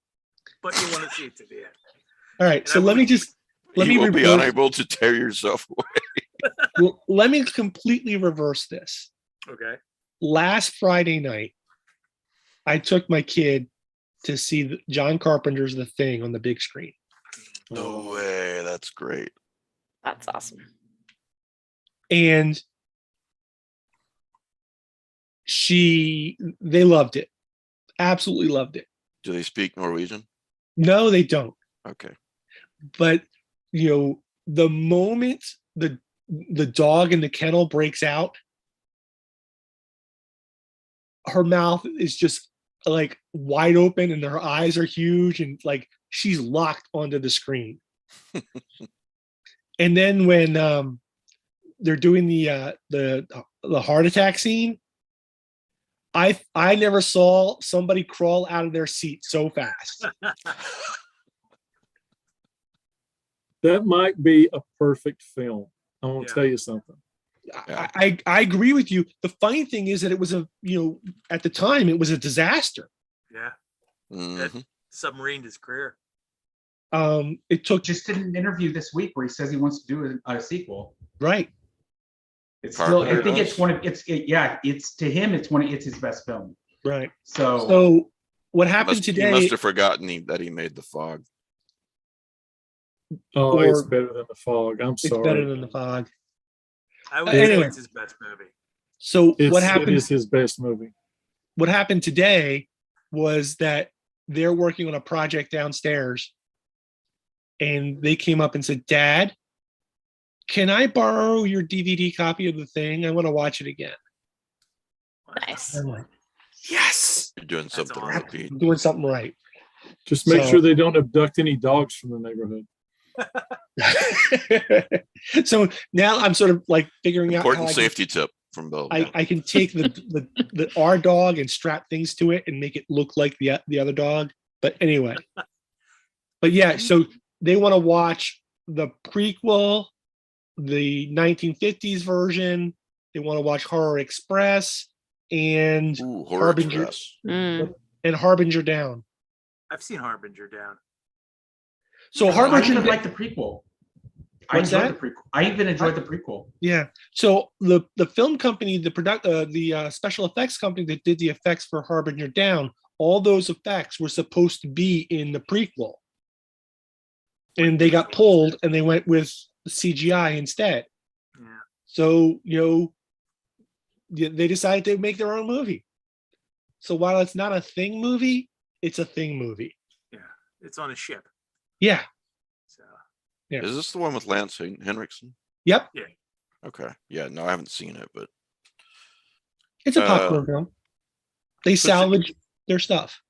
but you want to see it to the end. All right, so let me be unable to tear yourself away. Well, let me completely reverse this. Okay. Last Friday night, I took my kid to see John Carpenter's The Thing on the big screen. No way, that's great. That's awesome. And they loved it. Absolutely loved it. Do they speak Norwegian? No, they don't. Okay. But the moment the dog in the kennel breaks out, her mouth is just like wide open and her eyes are huge and like she's locked onto the screen. And then when they're doing the heart attack scene, I never saw somebody crawl out of their seat so fast. That might be a perfect film. I want to tell you something. I agree with you. The funny thing is that it was at the time it was a disaster. Yeah. Mm-hmm. It submarined his career. It took just did an interview this week where he says he wants to do a sequel. Right. It's still, I think it's one of it's to him it's his best film. Right. So what happened today? He must have forgotten that he made The Fog. Oh, it's better than The Fog. I'm sorry. It's better than The Fog. I would say it's his best movie. So what happened? It is his best movie. What happened today was that they're working on a project downstairs, and they came up and said, "Dad, Can I borrow your DVD copy of The Thing? I want to watch it again. Nice. I'm like, yes, You're doing something awesome. right, Pete. I'm doing something right. Just make So- sure they don't abduct any dogs from the neighborhood. So now I'm sort of like figuring out Important how safety tip from Bill. I can take the our dog and strap things to it and make it look like the other dog. But anyway, but yeah, so they want to watch the prequel, the 1950s version. They want to watch Horror Express and Ooh, Horror Harbinger Express. Mm. and Harbinger Down. I've seen Harbinger Down. So I Harbinger, even like the prequel. I What's enjoyed that? the prequel. I even enjoyed the prequel. yeah. So the film company, the special effects company that did the effects for Harbinger Down, all those effects were supposed to be in the prequel, and they got pulled, and they went with CGI instead. Yeah. So they decided to make their own movie. So while it's not a Thing movie, it's a Thing movie. Yeah. It's on a ship. Yeah. So Yeah. Is this the one with Lance Henriksen? Yep. Okay. Yeah, no, I haven't seen it, but It's a popcorn film. They salvage their stuff.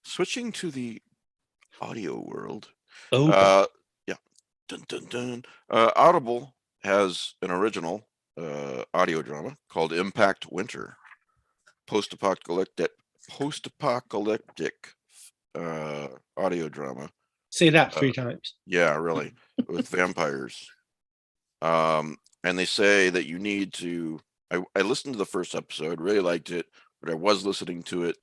switching to the audio world. Oh, Yeah. Dun, dun, dun. Audible has an original audio drama called Impact Winter. Post-apocalyptic audio drama. say that 3 times. Yeah, really, with vampires. And they say that you need to. I listened to the first episode, really liked it, but I was listening to it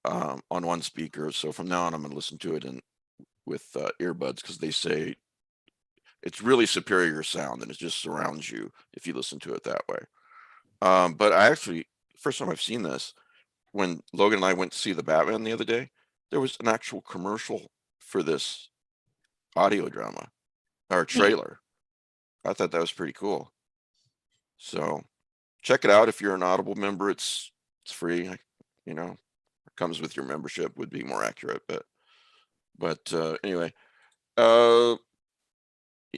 on one speaker. So from now on, I'm going to listen to it with earbuds because they say it's really superior sound and it just surrounds you if you listen to it that way. But I actually, first time I've seen this, when Logan and I went to see the Batman the other day, there was an actual commercial for this audio drama or trailer. I thought that was pretty cool. So check it out if you're an Audible member. It's free. It comes with your membership would be more accurate. But anyway,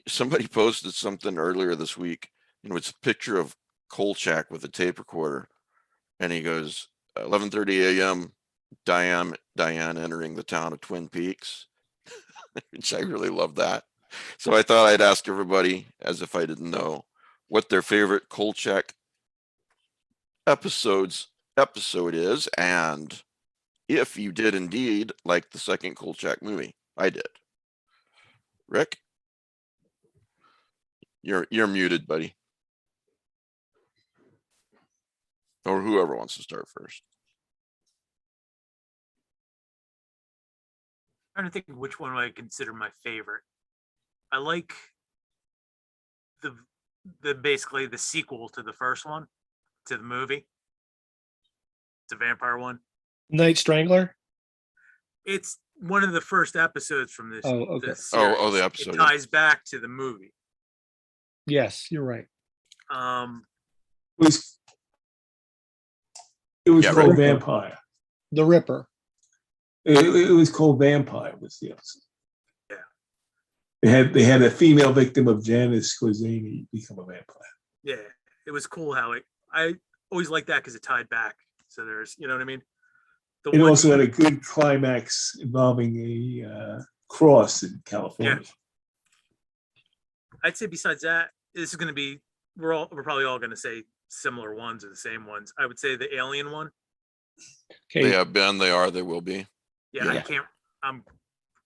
somebody posted something earlier this week. It's a picture of Kolchak with a tape recorder, and he goes 11:30 a.m. Diane entering the town of Twin Peaks, which I really love that. So I thought I'd ask everybody, as if I didn't know, what their favorite Kolchak episode is, and if you did indeed like the second Kolchak movie. I did. Rick, you're muted, buddy. Or whoever wants to start first. I'm trying to think of which one I consider my favorite. I like the basically the sequel to the first one, to the movie. It's a vampire one. Night Strangler. It's one of the first episodes from this. Oh, okay. This Oh, series. the episode, It yeah. ties back to the movie. Yes, you're right. It was Yeah, called right. Vampire. The Ripper. It was called Vampire. Was the episode? Yeah. They had a female victim of Janice Scorsese become a vampire. Yeah, it was cool how I always liked that because it tied back. So there's, you know what I mean? The It one- also had a good climax involving a cross in California. I'd say besides that, this is going to be, we're probably all going to say similar ones or the same ones. I would say the alien one. Okay. They have been, they are, they will be. Yeah, Yeah. I'm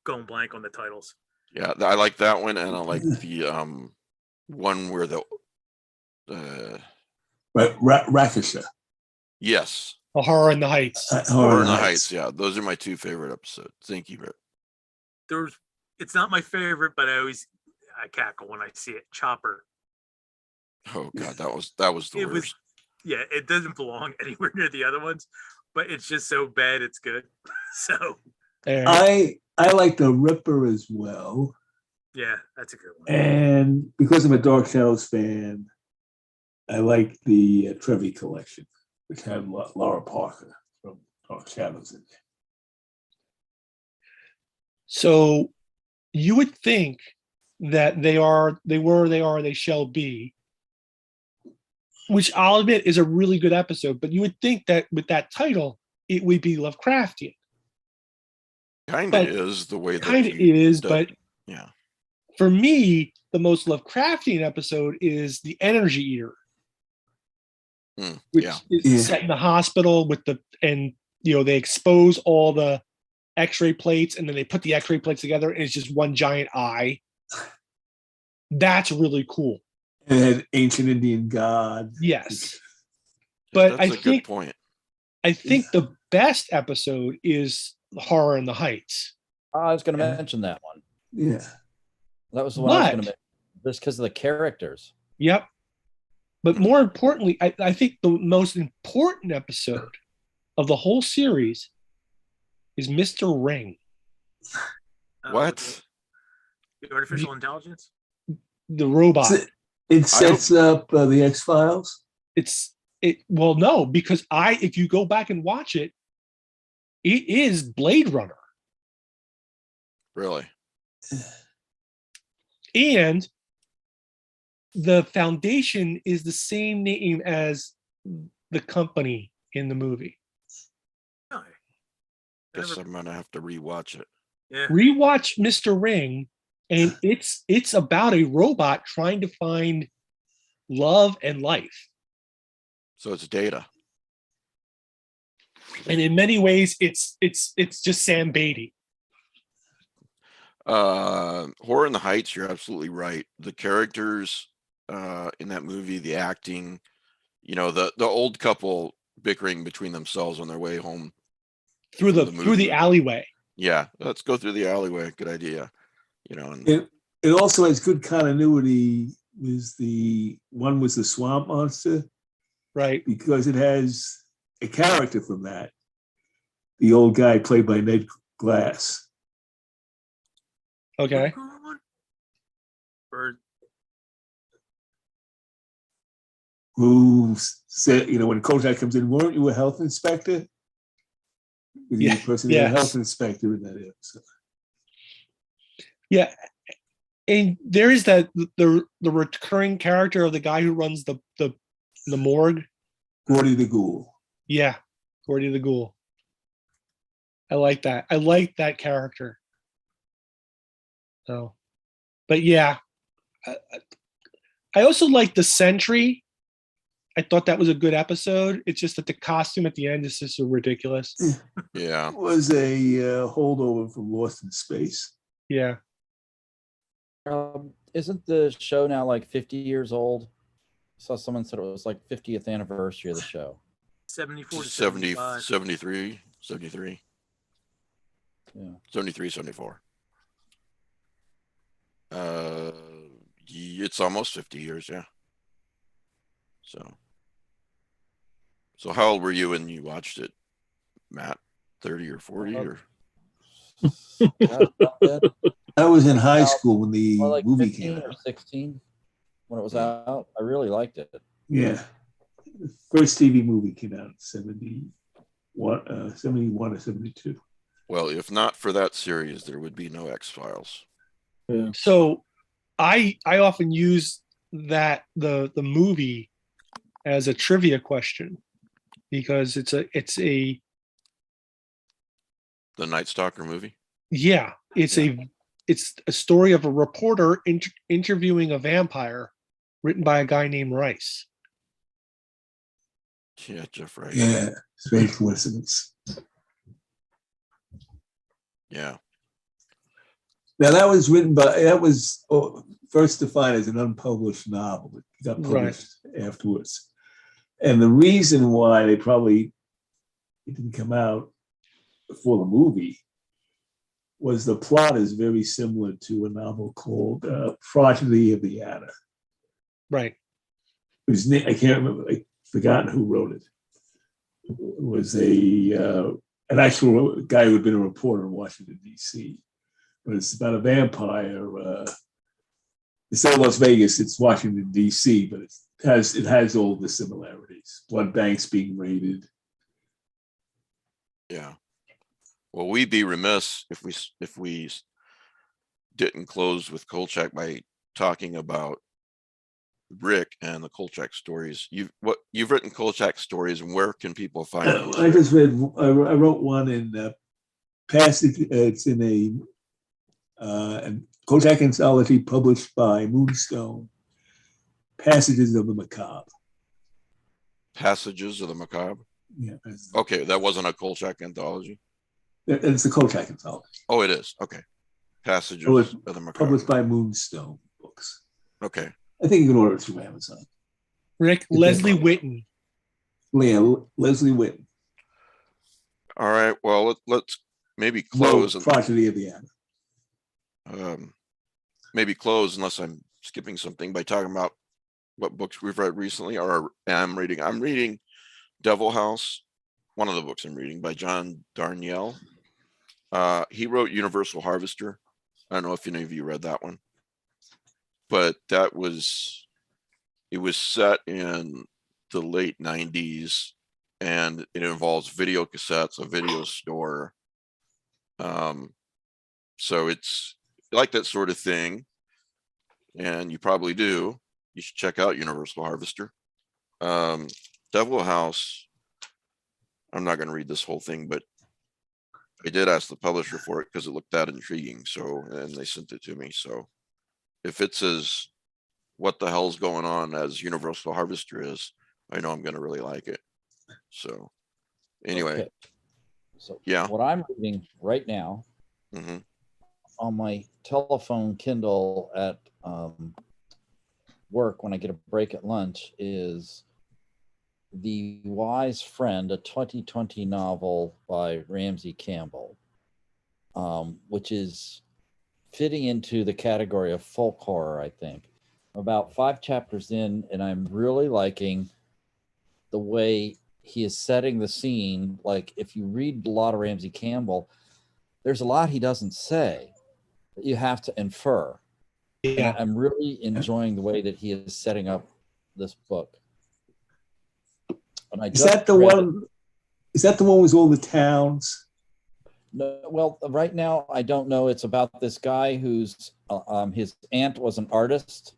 going blank on the titles. Yeah, I like that one, and I like the one where the Right, Rakisha. yes, A Horror in the Heights. Horror in the Heights. Yeah, those are my 2 favorite episodes. Thank you, Rick. It's not my favorite, but I cackle when I see it. Chopper. Oh God, that was the It worst. was, yeah, it doesn't belong anywhere near the other ones, but it's just so bad it's good. So I like the Ripper as well, yeah, that's a good one. and because I'm a Dark Shadows fan, I like the Trevi collection, which had Laura Parker from Dark Shadows in there. So you would think that they were, they are, they shall be, which I'll admit is a really good episode. But you would think that with that title, it would be Lovecraftian. Kind But of is the way that Kind of you is, that- but yeah. for me, the most Lovecraftian episode is the Energy Eater, which Yeah. is set in the hospital with and they expose all the X-ray plates, and then they put the X-ray plates together, and it's just one giant eye. That's really cool. And it had ancient Indian god. Yes, but That's a good point. I think the best episode is Horror in the Heights. I was going to mention that one. Yeah. That was the one I was going to But- mention. Just because of the characters. Yep. But more importantly, I think the most important episode of the whole series is Mr. Ring. What? The artificial intelligence? The robot. It sets up the X-Files? Well, no, because if you go back and watch it, it is Blade Runner. Really? And the Foundation is the same name as the company in the movie. No. Guess I'm gonna have to rewatch it. Yeah. Rewatch Mr. Ring, and it's about a robot trying to find love and life. So it's Data. And in many ways, it's just Sam Beatty. Horror in the Heights, you're absolutely right. The characters in that movie, the acting, the old couple bickering between themselves on their way home Through from the movie. alleyway. Yeah, let's go through the alleyway. Good idea. And It also has good continuity. The one was the swamp monster, right? Because it has a character from that. The old guy played by Ned Glass. Okay. Or Who said, when KOLCHAK comes in, weren't you a health inspector? The Yeah, person yes. a health inspector in that episode. Yeah. And there is the recurring character of the guy who runs the morgue. Gordy the Ghoul. Yeah, Gordy the Ghoul. I like that. I like that character. So, but yeah, I also like the Sentry. I thought that was a good episode. It's just that the costume at the end is just so ridiculous. yeah. It was a holdover from Lost in Space. Yeah. Isn't the show now like 50 years old? I saw someone said it was like 50th anniversary of the show. 74 to 70, 75. 73. Yeah. 73, 74. It's almost 50 years, yeah. So how old were you when you watched it, Matt? 30 or 40 or? I was in high school when the More like movie 15 came or out. 16 when it was out. I really liked it. Yeah. The first TV movie came out in 71 or 72. Well, if not for that series, there would be no X-Files. Yeah. So I often use that the movie as a trivia question because it's a The Night Stalker movie? yeah, it's a story of a reporter interviewing a vampire written by a guy named Rice. Yeah, Jeff Wright. Yeah. Strange coincidence. Yeah. Now that was first defined as an unpublished novel. It got published afterwards. And the reason why it didn't come out before the movie was the plot is very similar to a novel called Progeny of the Adder. Right. I can't remember. I've forgotten who wrote it. It was an actual guy who had been a reporter in Washington, D.C. But it's about a vampire. It's not Las Vegas, it's Washington, D.C., but it has all the similarities. Blood banks being raided. Yeah. Well, we'd be remiss if we didn't close with Kolchak by talking about Rick and the Kolchak stories. You've written Kolchak stories, and where can people find those? I just read. I wrote one in Passage. It's in a Kolchak anthology published by Moonstone. Passages of the Macabre. Passages of the Macabre. Yeah. Okay, that wasn't a Kolchak anthology. It's a Kolchak anthology. Oh, it is. Okay. Passages of the Macabre. Published by Moonstone Books. Okay. I think you can order it through Amazon. Rick, Leslie Whitten. Yeah, Leslie Whitten. All right. Well, let's maybe close. Progeny of the Atom. Maybe close, unless I'm skipping something, by talking about what books we've read recently or am reading. I'm reading Devil House, one of the books I'm reading, by John Darnielle. He wrote Universal Harvester. I don't know if any of you read that one, but it was set in the late 90s, and it involves video cassettes, a video store. So it's like that sort of thing, and you probably do. You should check out Universal Harvester. Devil House, I'm not going to read this whole thing, but I did ask the publisher for it because it looked that intriguing. So, and they sent it to me. So if it says what the hell's going on as Universal Harvester is, I know I'm going to really like it. So anyway. Okay. So yeah, what I'm reading right now on my telephone Kindle at work when I get a break at lunch is The Wise Friend, a 2020 novel by Ramsey Campbell, which is fitting into the category of folk horror, I think. I'm about 5 chapters in, and I'm really liking the way he is setting the scene. Like, if you read a lot of Ramsey Campbell, there's a lot he doesn't say that you have to infer. Yeah. And I'm really enjoying the way that he is setting up this book. And is that the one with all the towns? No, well, right now I don't know. It's about this guy whose his aunt was an artist.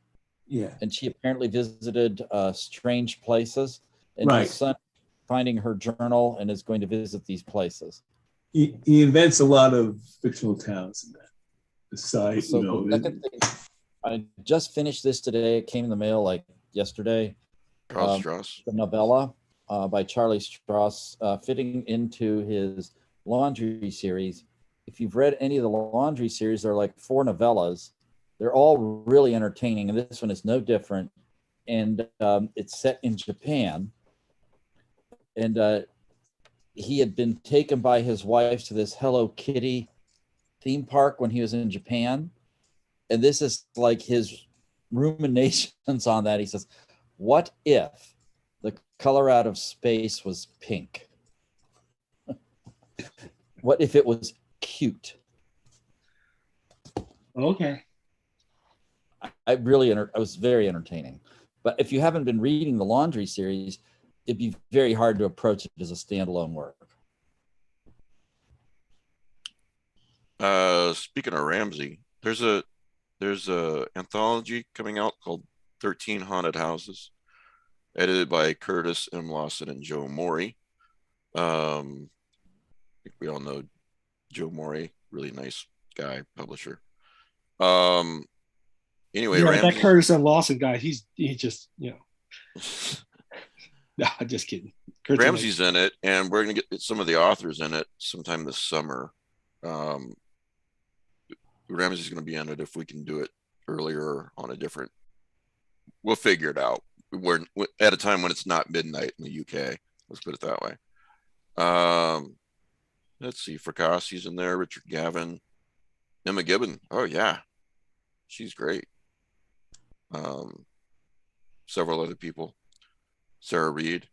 Yeah. And she apparently visited strange places. And his son finding her journal and is going to visit these places. He invents a lot of fictional towns in that. The site, so I just finished this today. It came in the mail like yesterday. Strauss. The novella by Charlie Strauss, fitting into his Laundry series. If you've read any of the Laundry series, they're like 4 novellas. They're all really entertaining, and this one is no different. And it's set in Japan. And he had been taken by his wife to this Hello Kitty theme park when he was in Japan. And this is like his ruminations on that. He says, what if the color out of space was pink? What if it was cute? Okay. I was very entertaining. But if you haven't been reading the Laundry series, it'd be very hard to approach it as a standalone work. Speaking of Ramsey, there's a anthology coming out called 13 Haunted Houses, edited by Curtis M. Lawson and Joe Morey. I think we all know Joe Morey, really nice guy, publisher. Anyway, yeah, that Curtis M. Lawson guy, he just, no, I'm just kidding. Ramsey's in it, and we're going to get some of the authors in it sometime this summer. Ramsey's going to be in it if we can do it earlier on a different. We'll figure it out. We're at a time when it's not midnight in the UK. Let's put it that way. Let's see. Fracasse's in there. Richard Gavin, Emma Gibbon. Oh yeah, she's great. Several other people. Sarah Reed.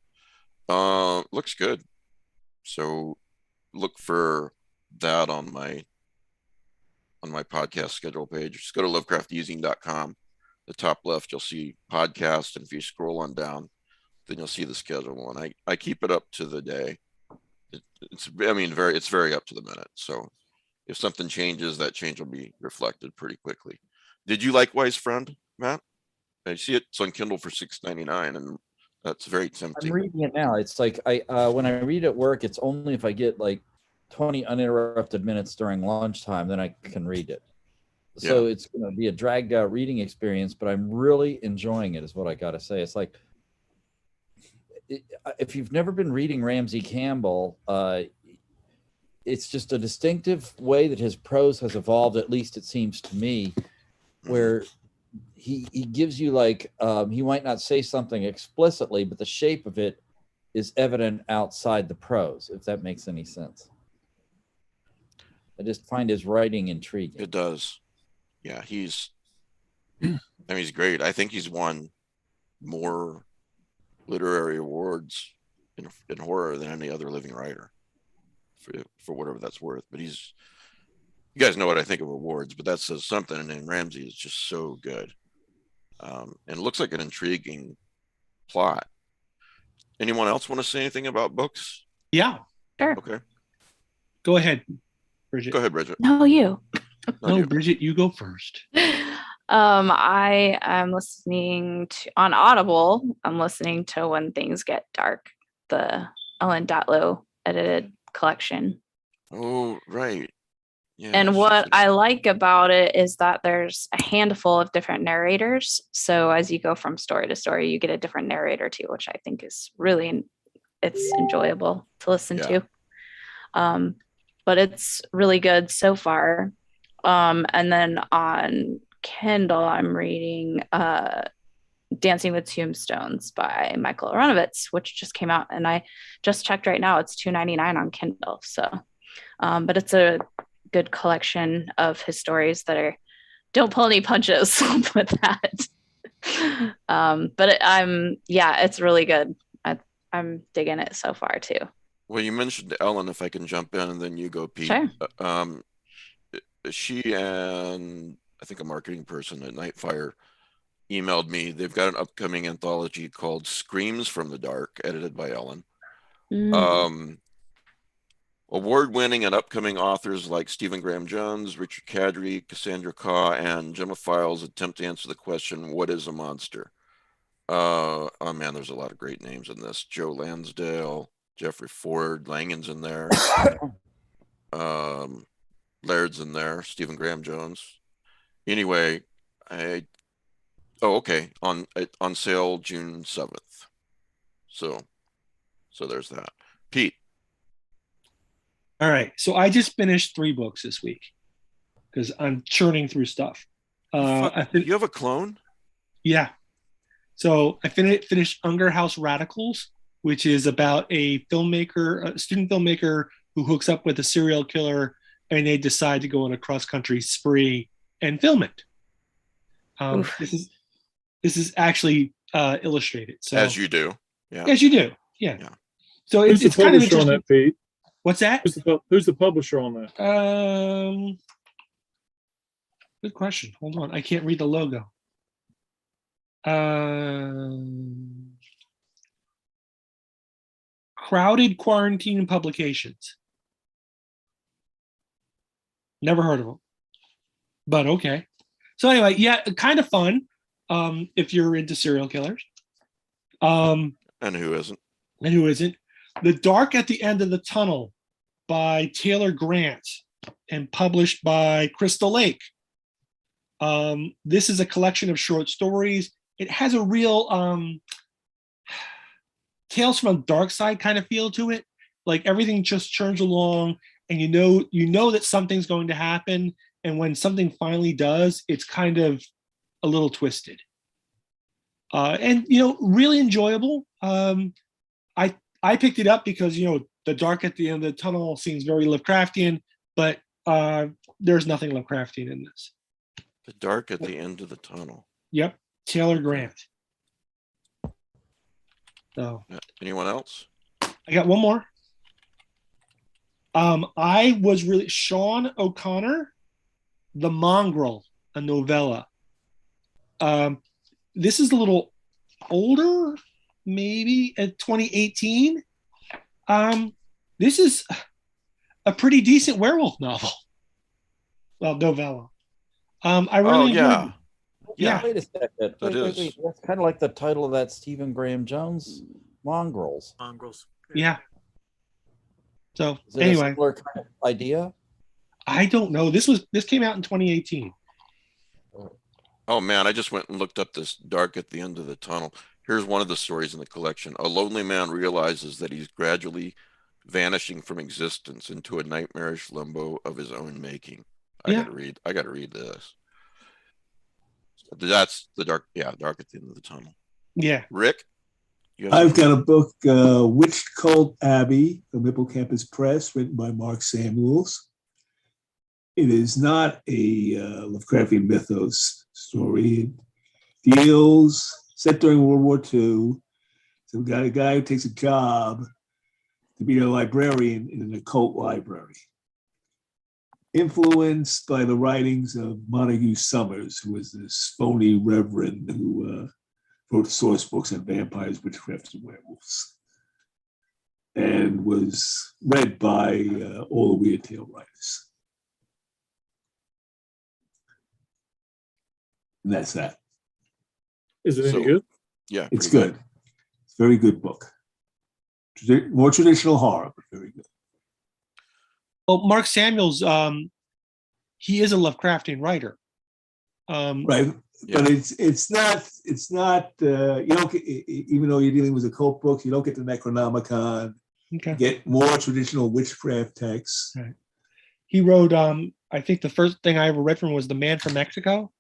Looks good. So look for that on my podcast schedule page. Just go to lovecraftezine.com. The top left, you'll see podcast, and if you scroll on down, then you'll see the schedule. And I keep it up to the day. It's very up to the minute. So if something changes, that change will be reflected pretty quickly. Did you likewise, friend Matt? I see it's on Kindle for $6.99, and that's very I'm tempting. reading it now. It's like when I read at work, it's only if I get like 20 uninterrupted minutes during lunchtime, then I can read it. So it's going to be a dragged out reading experience, but I'm really enjoying it, is what I got to say. It's like, if you've never been reading Ramsey Campbell, it's just a distinctive way that his prose has evolved, at least it seems to me, where he gives you like, he might not say something explicitly, but the shape of it is evident outside the prose, if that makes any sense. I just find his writing intriguing. It does. Yeah, he's great. I think he's won more literary awards in horror than any other living writer, for whatever that's worth. But you guys know what I think of awards, but that says something. And Ramsey is just so good. And it looks like an intriguing plot. Anyone else want to say anything about books? Yeah. Sure. Okay. Go ahead, Bridget. Go ahead, Bridget. No, you. No, Bridget, you go first. I am listening to on Audible. I'm listening to When Things Get Dark, the Ellen Datlow edited collection. Oh, right. Yeah. And what I like about it is that there's a handful of different narrators. So as you go from story to story, you get a different narrator too, which I think is really, it's enjoyable to listen to. But it's really good so far. And then on Kindle, I'm reading Dancing with Tombstones by Michael Aronovitz, which just came out. And I just checked right now, it's $2.99 on Kindle. So, but it's a good collection of his stories that don't pull any punches with that. But it's really good. I'm digging it so far too. Well, you mentioned Ellen, if I can jump in and then you go, Pete. Sure. She and I think a marketing person at Nightfire emailed me. They've got an upcoming anthology called Screams from the Dark, edited by Ellen. Award-winning and upcoming authors like Stephen Graham Jones, Richard Kadrey, Cassandra Khaw, and Gemma Files attempt to answer the question, what is a monster? Oh man, there's a lot of great names in this. Joe Lansdale, Jeffrey Ford, Langan's in there. Laird's in there, Stephen Graham Jones. Anyway, okay, on sale June 7th. So there's that. Pete. All right, so I just finished 3 books this week because I'm churning through stuff. You have a clone? Yeah. So I finished Unger House Radicals, which is about a student filmmaker who hooks up with a serial killer, and they decide to go on a cross-country spree and film it. This is actually illustrated. So as you do, yeah. As you do, yeah. So Who's it's the kind of publisher on interesting. that, Pete? What's that? Who's the publisher on that? Good question. Hold on, I can't read the logo. Crowded Quarantine Publications. Never heard of them, but okay. So anyway, yeah, kind of fun if you're into serial killers. And who isn't? And who isn't? The Dark at the End of the Tunnel by Taylor Grant and published by Crystal Lake. This is a collection of short stories. It has a real Tales from a Dark Side kind of feel to it. Like everything just churns along, and you know that something's going to happen. And when something finally does, it's kind of a little twisted. And really enjoyable. I picked it up because the dark at the end of the tunnel seems very Lovecraftian, but there's nothing Lovecraftian in this. The dark at the end of the tunnel. Yep, Taylor Grant. So, anyone else? I got one more. I was really Sean O'Connor, The Mongrel, a novella. This is a little older, maybe at 2018. This is a pretty decent werewolf novel. well, novella. I Oh really enjoyed. yeah, yeah. Wait a second. Wait. That's kind of like the title of that Stephen Graham Jones, Mongrels. Mongrels. Yeah. So Is it a anyway, similar kind of idea? I don't know. This came out in 2018. Oh man, I just went and looked up this Dark at the End of the Tunnel. Here's one of the stories in the collection. A lonely man realizes that he's gradually vanishing from existence into a nightmarish limbo of his own making. I Yeah. gotta read this. That's the Dark at the End of the Tunnel. Yeah. Rick? I've got a book, Witch Cult Abbey from Hippocampus Press, written by Mark Samuels. It is not a Lovecraftian mythos story. It deals, set during World War II. So we got a guy who takes a job to be a librarian in an occult library. Influenced by the writings of Montague Summers, who was this phony reverend who wrote source books on vampires, witchcraft, and werewolves, and was read by all the Weird Tale writers. And that's that. Is it any good? Yeah, it's good. It's a very good book. More traditional horror, but very good. Well, Mark Samuels, he is a Lovecraftian writer. Right. Yeah. But it's not you don't get, even though you're dealing with occult books, you don't get the Necronomicon. Okay. You get more traditional witchcraft texts. Right. He wrote I think the first thing I ever read from him was The Man from Mexico,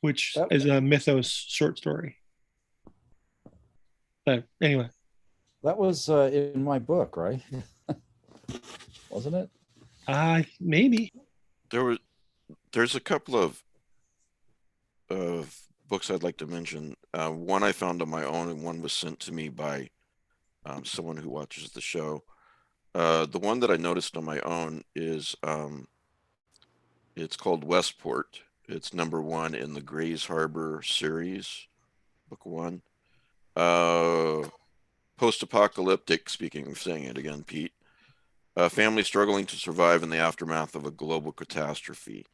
which is a mythos short story. But anyway. That was in my book, right? Wasn't it? Maybe. There's a couple of books I'd like to mention. One I found on my own, and one was sent to me by someone who watches the show. The one that I noticed on my own is it's called Westport. It's #1 in the Grays Harbor series, book 1. Post-apocalyptic, speaking of saying it again, Pete. Family struggling to survive in the aftermath of a global catastrophe.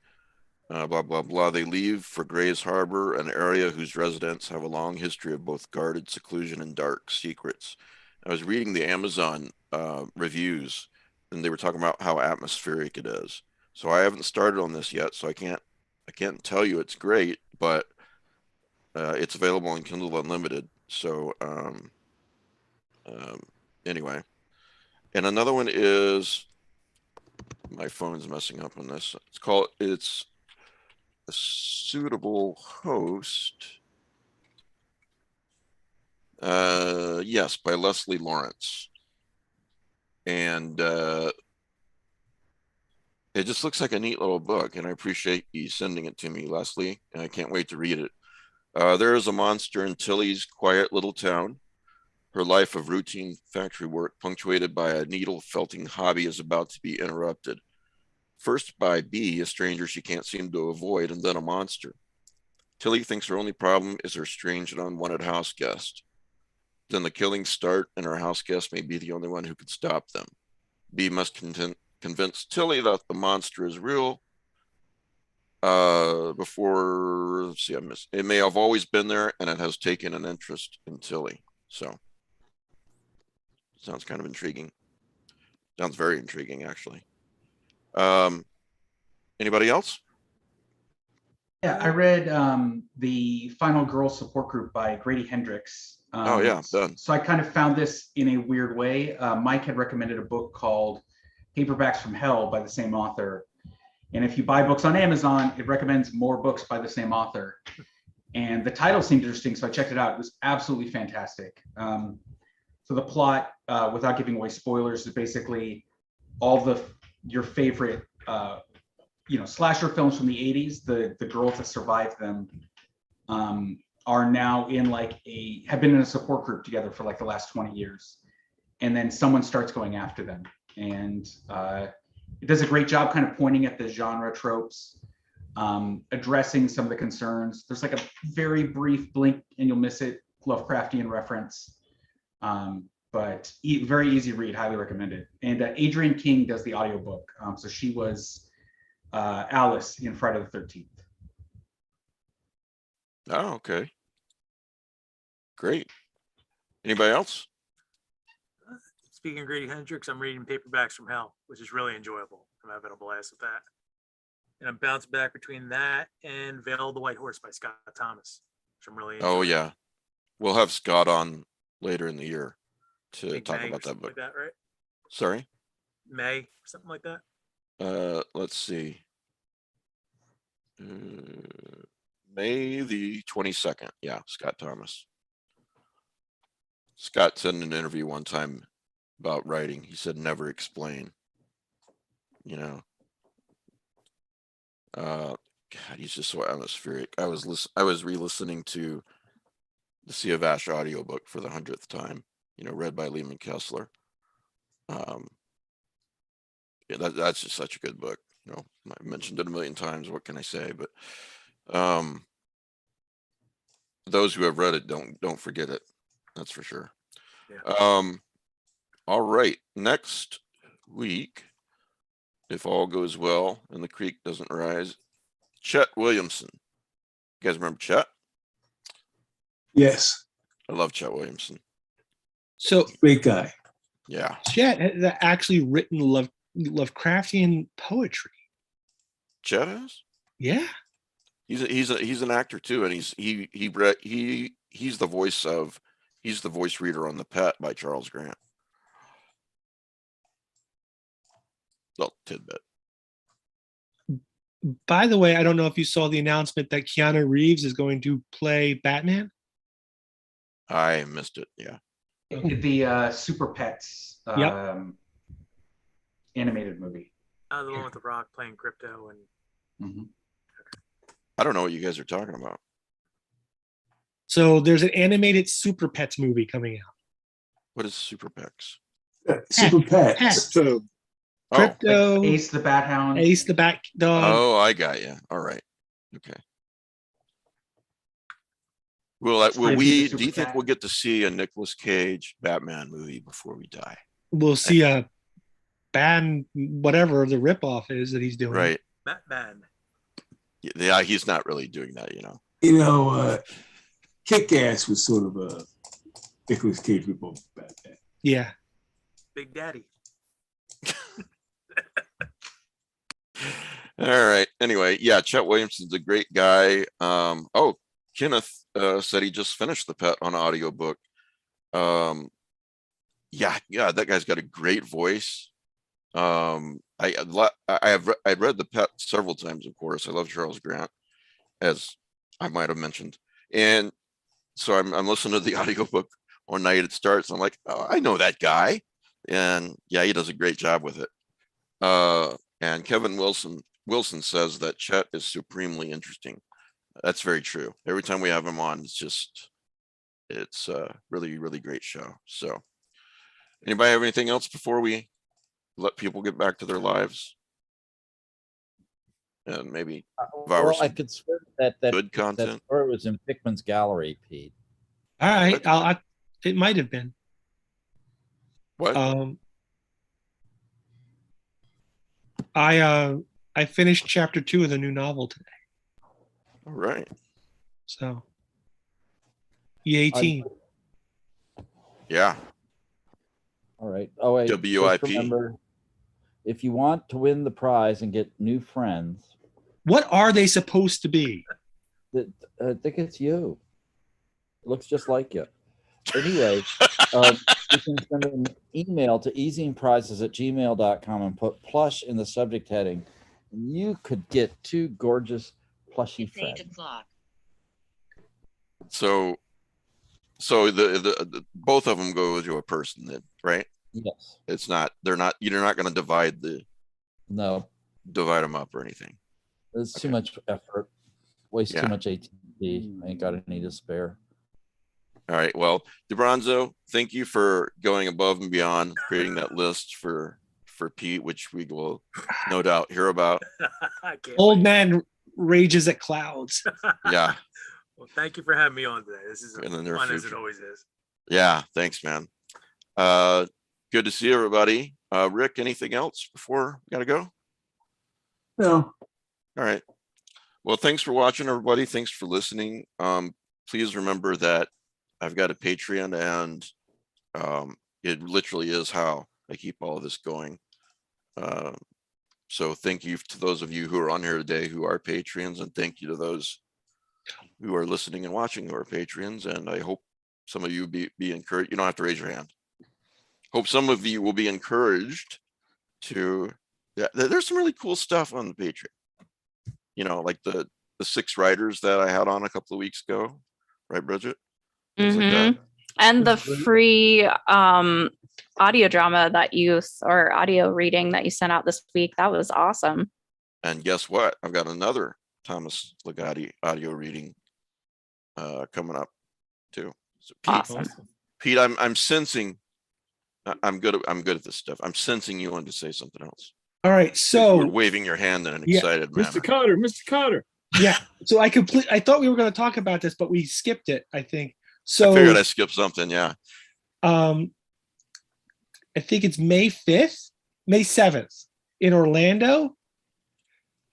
Blah, blah, blah. They leave for Grays Harbor, an area whose residents have a long history of both guarded seclusion and dark secrets. I was reading the Amazon reviews, and they were talking about how atmospheric it is. So I haven't started on this yet, so I can't tell you it's great, but it's available on Kindle Unlimited. So anyway, and another one is, my phone's messing up on this. It's A Suitable Host. Yes, by Leslie Lawrence. And it just looks like a neat little book, and I appreciate you sending it to me, Leslie, and I can't wait to read it. There is a monster in Tilly's quiet little town. Her life of routine factory work, punctuated by a needle felting hobby, is about to be interrupted. First by B, a stranger she can't seem to avoid, and then a monster. Tilly thinks her only problem is her strange and unwanted house guest. Then the killings start, and her house guest may be the only one who can stop them. B must convince Tilly that the monster is real. Before, let's see, it may have always been there, and it has taken an interest in Tilly. So, sounds kind of intriguing. Sounds very intriguing, actually. Anybody else? Yeah, I read the Final Girl Support Group by Grady Hendrix. Oh yeah, done. So I kind of found this in a weird way. Mike had recommended a book called Paperbacks from Hell by the same author. And if you buy books on Amazon, it recommends more books by the same author. And the title seemed interesting, so I checked it out. It was absolutely fantastic. So the plot, without giving away spoilers, is basically all your favorite slasher films from the 80s, the girls that survived them are now have been in a support group together for like the last 20 years. And then someone starts going after them. And it does a great job kind of pointing at the genre tropes, addressing some of the concerns. There's like a very brief blink and you'll miss it Lovecraftian reference, but very easy read, highly recommended. And Adrienne King does the audiobook. So she was Alice in Friday the 13th. Oh, okay. Great. Anybody else? Speaking of Grady Hendrix, I'm reading Paperbacks from Hell, which is really enjoyable. I'm having a blast with that. And I'm bouncing back between that and Veil of the White Horse by Scott Thomas, which I'm really enjoying. Oh yeah. We'll have Scott on later in the year I to think talk May or about that something book. like that, right? Sorry. May, something like that. Let's see. May the 22nd. Yeah, Scott Thomas. Scott said in an interview one time about writing, he said, never explain. You know, God, he's just so atmospheric. I was re-listening to the Sea of Ash audiobook for the 100th time, read by Lehman Kessler. Yeah, that's just such a good book. I mentioned it a million times. What can I say? But those who have read it don't forget it. That's for sure. Yeah. All right. Next week, if all goes well and the creek doesn't rise, Chet Williamson. You guys remember Chet? Yes. I love Chet Williamson. So Great guy. Yeah. Chet has actually written Lovecraftian poetry. Chet has? Yeah. He's an actor too, and he's the voice reader on The Pet by Charles Grant. Little tidbit. By the way, I don't know if you saw the announcement that Keanu Reeves is going to play Batman. I missed it. Yeah. The Super Pets Yep. Animated movie. The one with The Rock playing Crypto and I don't know what you guys are talking about. So there's an animated Super Pets movie coming out. What is Super Pecs? Super Pets. Crypto. Oh, Crypto, Like Ace the Bat Hound. Ace the Bat Dog. oh, I got you. All right. Okay. Will Maybe the do you Super think Cat. we'll get to see a Nicolas Cage Batman movie before we die? We'll see a band, whatever the ripoff is that he's doing. Right. Batman. Yeah, he's not really doing that, Kick-Ass was sort of a Nicolas Cage ripoff back then. Yeah. Big Daddy. All right. Anyway, yeah, Chet Williamson's a great guy. Kenneth said he just finished The Pet on audiobook. Yeah, that guy's got a great voice. I've read The Pet several times, of course. I love Charles Grant, as I might have mentioned. And so I'm listening to the audiobook one night. It starts. I'm like, oh, I know that guy. And yeah, he does a great job with it. And Kevin Wilson says that Chet is supremely interesting. That's very true. Every time we have him on, it's a really, really great show. So anybody have anything else before we let people get back to their lives? And maybe Well, I could swear that good content. that story was in Pickman's gallery, Pete. All right. It might have been. What? I finished chapter 2 of the new novel today. All right. So E18. Yeah. All right. Oh wait. just WIP. remember, if you want to win the prize and get new friends, What are they supposed to be? I think it's you. It looks just like you. Anyway, you can send an email to ezineprizes@gmail.com and put plush in the subject heading. And you could get 2 gorgeous plushy friends. So the both of them go to a person then, right? Yes. It's not, you're not going to divide No, them up or anything. it's too Okay. much effort. Waste Yeah. too much AT&T. I ain't got any to spare. All right. Well, DeBronzo, thank you for going above and beyond creating that list for Pete, which we will no doubt hear about. I can't Old wait. man rages at clouds. Yeah. Well, thank you for having me on today. This is In the as near fun as it future. always is. Yeah. Thanks, man. Good to see everybody. Rick, anything else before we got to go? No, All right. Well, thanks for watching, everybody. Thanks for listening. Please remember that I've got a Patreon, and it literally is how I keep all of this going. So thank you to those of you who are on here today who are Patreons, and thank you to those who are listening and watching who are Patreons. And I hope some of you be encouraged. You don't have to raise your hand. Hope some of you will be encouraged to, yeah, there's some really cool stuff on the Patreon. You know, like the 6 writers that I had on a couple of weeks ago, right, Bridget? Things like that. And the free audio drama that or audio reading that you sent out this week, that was awesome. And guess what? I've got another Thomas Ligotti audio reading coming up too. So Pete, Awesome. Pete, I'm sensing I'm good at this stuff. I'm sensing you wanted to say something else. All right, so you're waving your hand in an excited manner. Mr. Cotter. Yeah. So I thought we were going to talk about this, but we skipped it, I think. So I figured I skipped something, yeah. I think it's May 5th, May 7th in Orlando.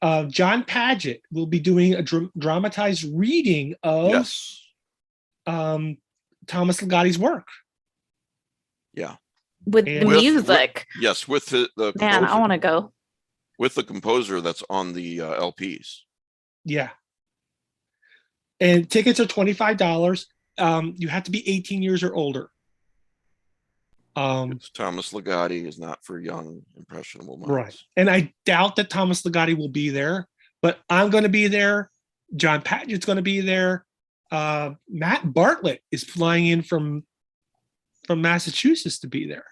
John Padgett will be doing a dramatized reading of Thomas Ligotti's work. Yeah. With the music. With the Man, I want to go. With the composer that's on the LPs. Yeah. And tickets are $25. You have to be 18 years or older. Thomas Ligotti is not for young, impressionable minds. Right. And I doubt that Thomas Ligotti will be there, but I'm going to be there. John Padgett's going to be there. Matt Bartlett is flying in from Massachusetts to be there.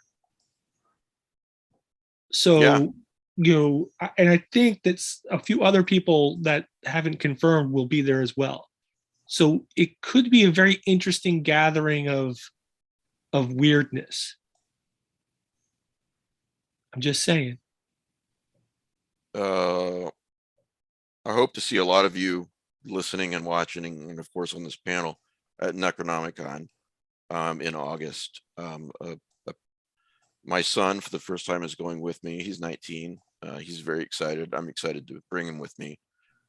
So, you know, and I think that's a few other people that haven't confirmed will be there as well. So it could be a very interesting gathering of weirdness. I'm just saying. I hope to see a lot of you listening and watching, and of course on this panel at Necronomicon in August. My son, for the first time, is going with me. He's 19. He's very excited. I'm excited to bring him with me.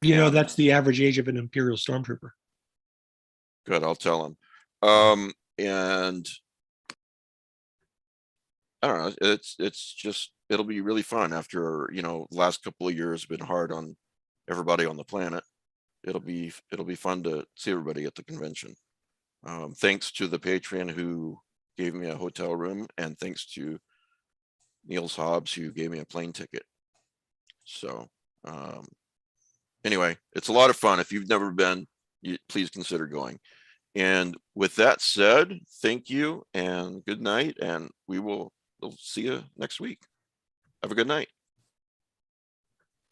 You know, that's the average age of an Imperial Stormtrooper. Good, I'll tell him. And I don't know. It's just, it'll be really fun after, you know, the last couple of years have been hard on everybody on the planet. It'll be fun to see everybody at the convention. Thanks to the Patreon who gave me a hotel room, and thanks to Niels Hobbs who gave me a plane ticket. So anyway, it's a lot of fun. If you've never been, please consider going. And with that said, thank you and good night, and we'll see you next week. Have a good night.